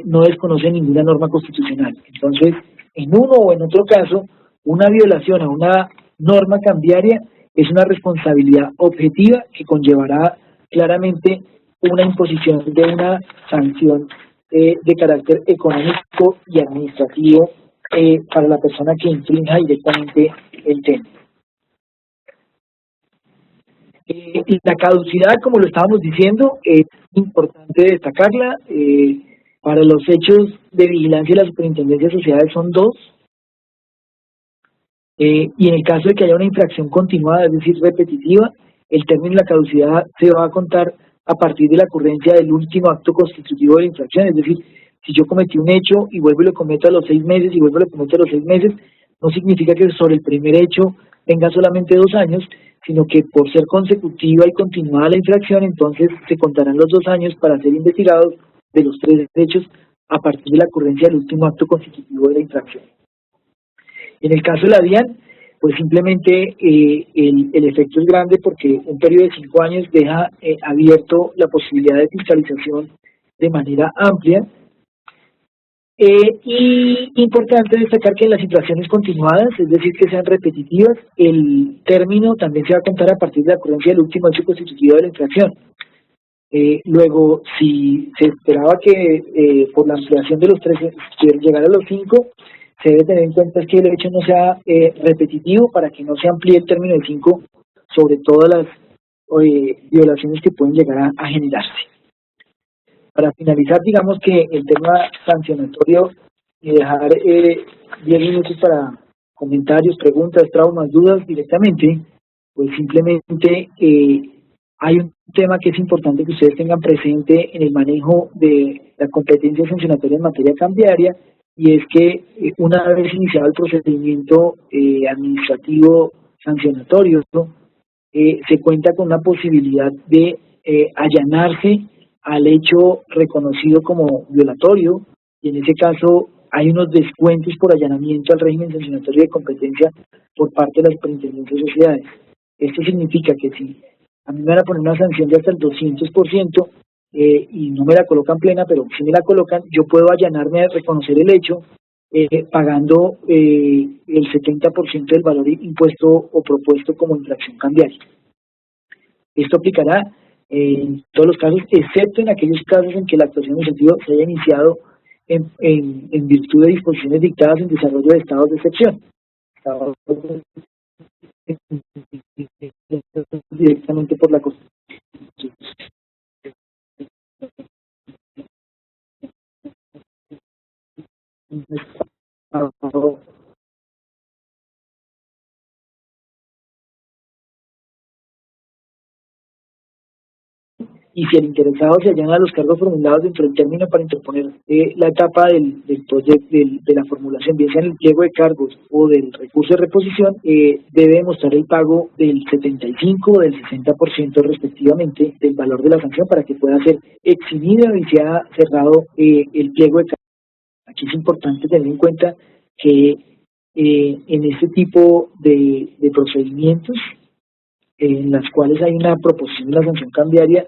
no desconocen ninguna norma constitucional. Entonces, en uno o en otro caso, una violación a una norma cambiaria es una responsabilidad objetiva que conllevará claramente una imposición de una sanción de carácter económico y administrativo para la persona que infrinja directamente el tema. La caducidad, como lo estábamos diciendo, es importante destacarla. Para los hechos de vigilancia de la Superintendencia de Sociedades son 2. Y en el caso de que haya una infracción continuada, es decir, repetitiva, el término de la caducidad se va a contar a partir de la ocurrencia del último acto constitutivo de la infracción. Es decir, si yo cometí un hecho y vuelvo y lo cometo a los 6 meses y vuelvo y lo cometo a los 6 meses, no significa que sobre el primer hecho tenga solamente 2 años, sino que por ser consecutiva y continuada la infracción, entonces se contarán los 2 años para ser investigados de los 3 hechos a partir de la ocurrencia del último acto constitutivo de la infracción. En el caso de la DIAN, pues simplemente el efecto es grande porque un periodo de 5 años deja abierto la posibilidad de fiscalización de manera amplia. Y importante destacar que en las infracciones continuadas, es decir, que sean repetitivas, el término también se va a contar a partir de la ocurrencia del último hecho constitutivo de la infracción. Luego, si se esperaba que por la ampliación de los 3 llegara a los 5, se debe tener en cuenta que el hecho no sea repetitivo para que no se amplíe el término de 5 sobre todas las violaciones que pueden llegar a generarse. Para finalizar, digamos que el tema sancionatorio y dejar 10 minutos para comentarios, preguntas, traumas, dudas directamente, pues simplemente Hay un tema que es importante que ustedes tengan presente en el manejo de la competencia sancionatoria en materia cambiaria, y es que una vez iniciado el procedimiento administrativo sancionatorio, ¿no? Se cuenta con una posibilidad de allanarse al hecho reconocido como violatorio, y en ese caso hay unos descuentos por allanamiento al régimen sancionatorio de competencia por parte de la Superintendencia de Sociedades. Esto significa que si a mí me van a poner una sanción de hasta el 200%, y no me la colocan plena, pero si me la colocan, yo puedo allanarme a reconocer el hecho pagando el 70% del valor impuesto o propuesto como infracción cambiaria. Esto aplicará en todos los casos, excepto en aquellos casos en que la actuación administrativa se haya iniciado en virtud de disposiciones dictadas en desarrollo de estados de excepción. Directamente por la Constitución. Y si el interesado se allana a los cargos formulados dentro del término para interponer la etapa del proyecto, de la formulación, bien sea en el pliego de cargos o del recurso de reposición, debe demostrar el pago del 75 o del 60% respectivamente del valor de la sanción para que pueda ser eximido y sea cerrado el pliego de cargos. Aquí es importante tener en cuenta que en este tipo de procedimientos en las cuales hay una proposición de la sanción cambiaria,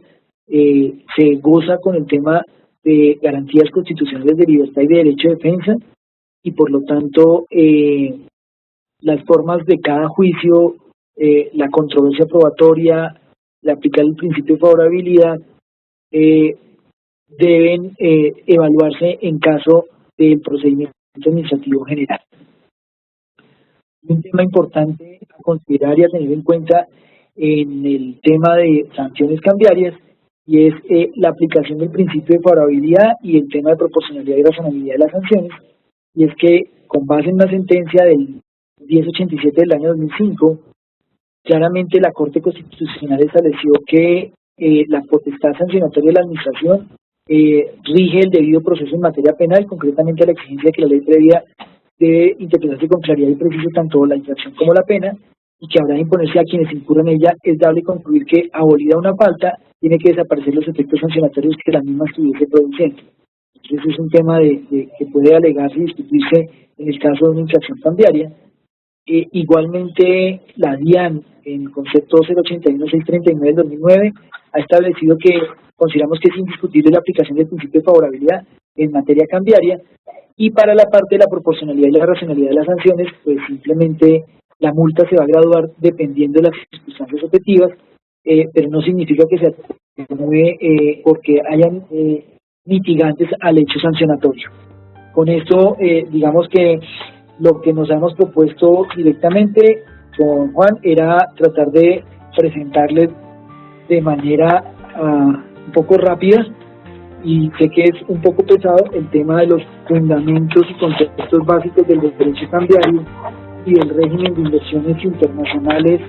se goza con el tema de garantías constitucionales de libertad y de derecho de defensa, y por lo tanto las formas de cada juicio, la controversia probatoria, la aplicar el principio de favorabilidad, deben evaluarse en caso del procedimiento administrativo general. Un tema importante a considerar y a tener en cuenta en el tema de sanciones cambiarias, y es la aplicación del principio de favorabilidad y el tema de proporcionalidad y razonabilidad de las sanciones, y es que con base en una sentencia del 1087 del año 2005, claramente la Corte Constitucional estableció que la potestad sancionatoria de la Administración rige el debido proceso en materia penal, concretamente la exigencia de que la ley previa debe interpretarse con claridad y preciso tanto la infracción como la pena, y que habrá de imponerse a quienes incurran en ella. Es dable concluir que, abolida una falta, tiene que desaparecer los efectos sancionatorios que la misma estuviese produciendo. Entonces es un tema que puede alegarse y discutirse en el caso de una infracción cambiaria. Igualmente, la DIAN, en el concepto 081-639 del 2009, ha establecido que consideramos que es indiscutible la aplicación del principio de favorabilidad en materia cambiaria, y para la parte de la proporcionalidad y la racionalidad de las sanciones, pues simplemente la multa se va a graduar dependiendo de las circunstancias objetivas, pero no significa que se atenúe porque hayan mitigantes al hecho sancionatorio. Con esto, digamos que lo que nos hemos propuesto directamente con Juan era tratar de presentarles de manera un poco rápida, y sé que es un poco pesado, el tema de los fundamentos y conceptos básicos del derecho cambiario y del régimen de inversiones internacionales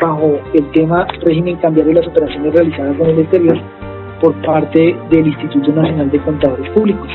bajo el tema régimen cambiario y las operaciones realizadas en el exterior por parte del Instituto Nacional de Contadores Públicos.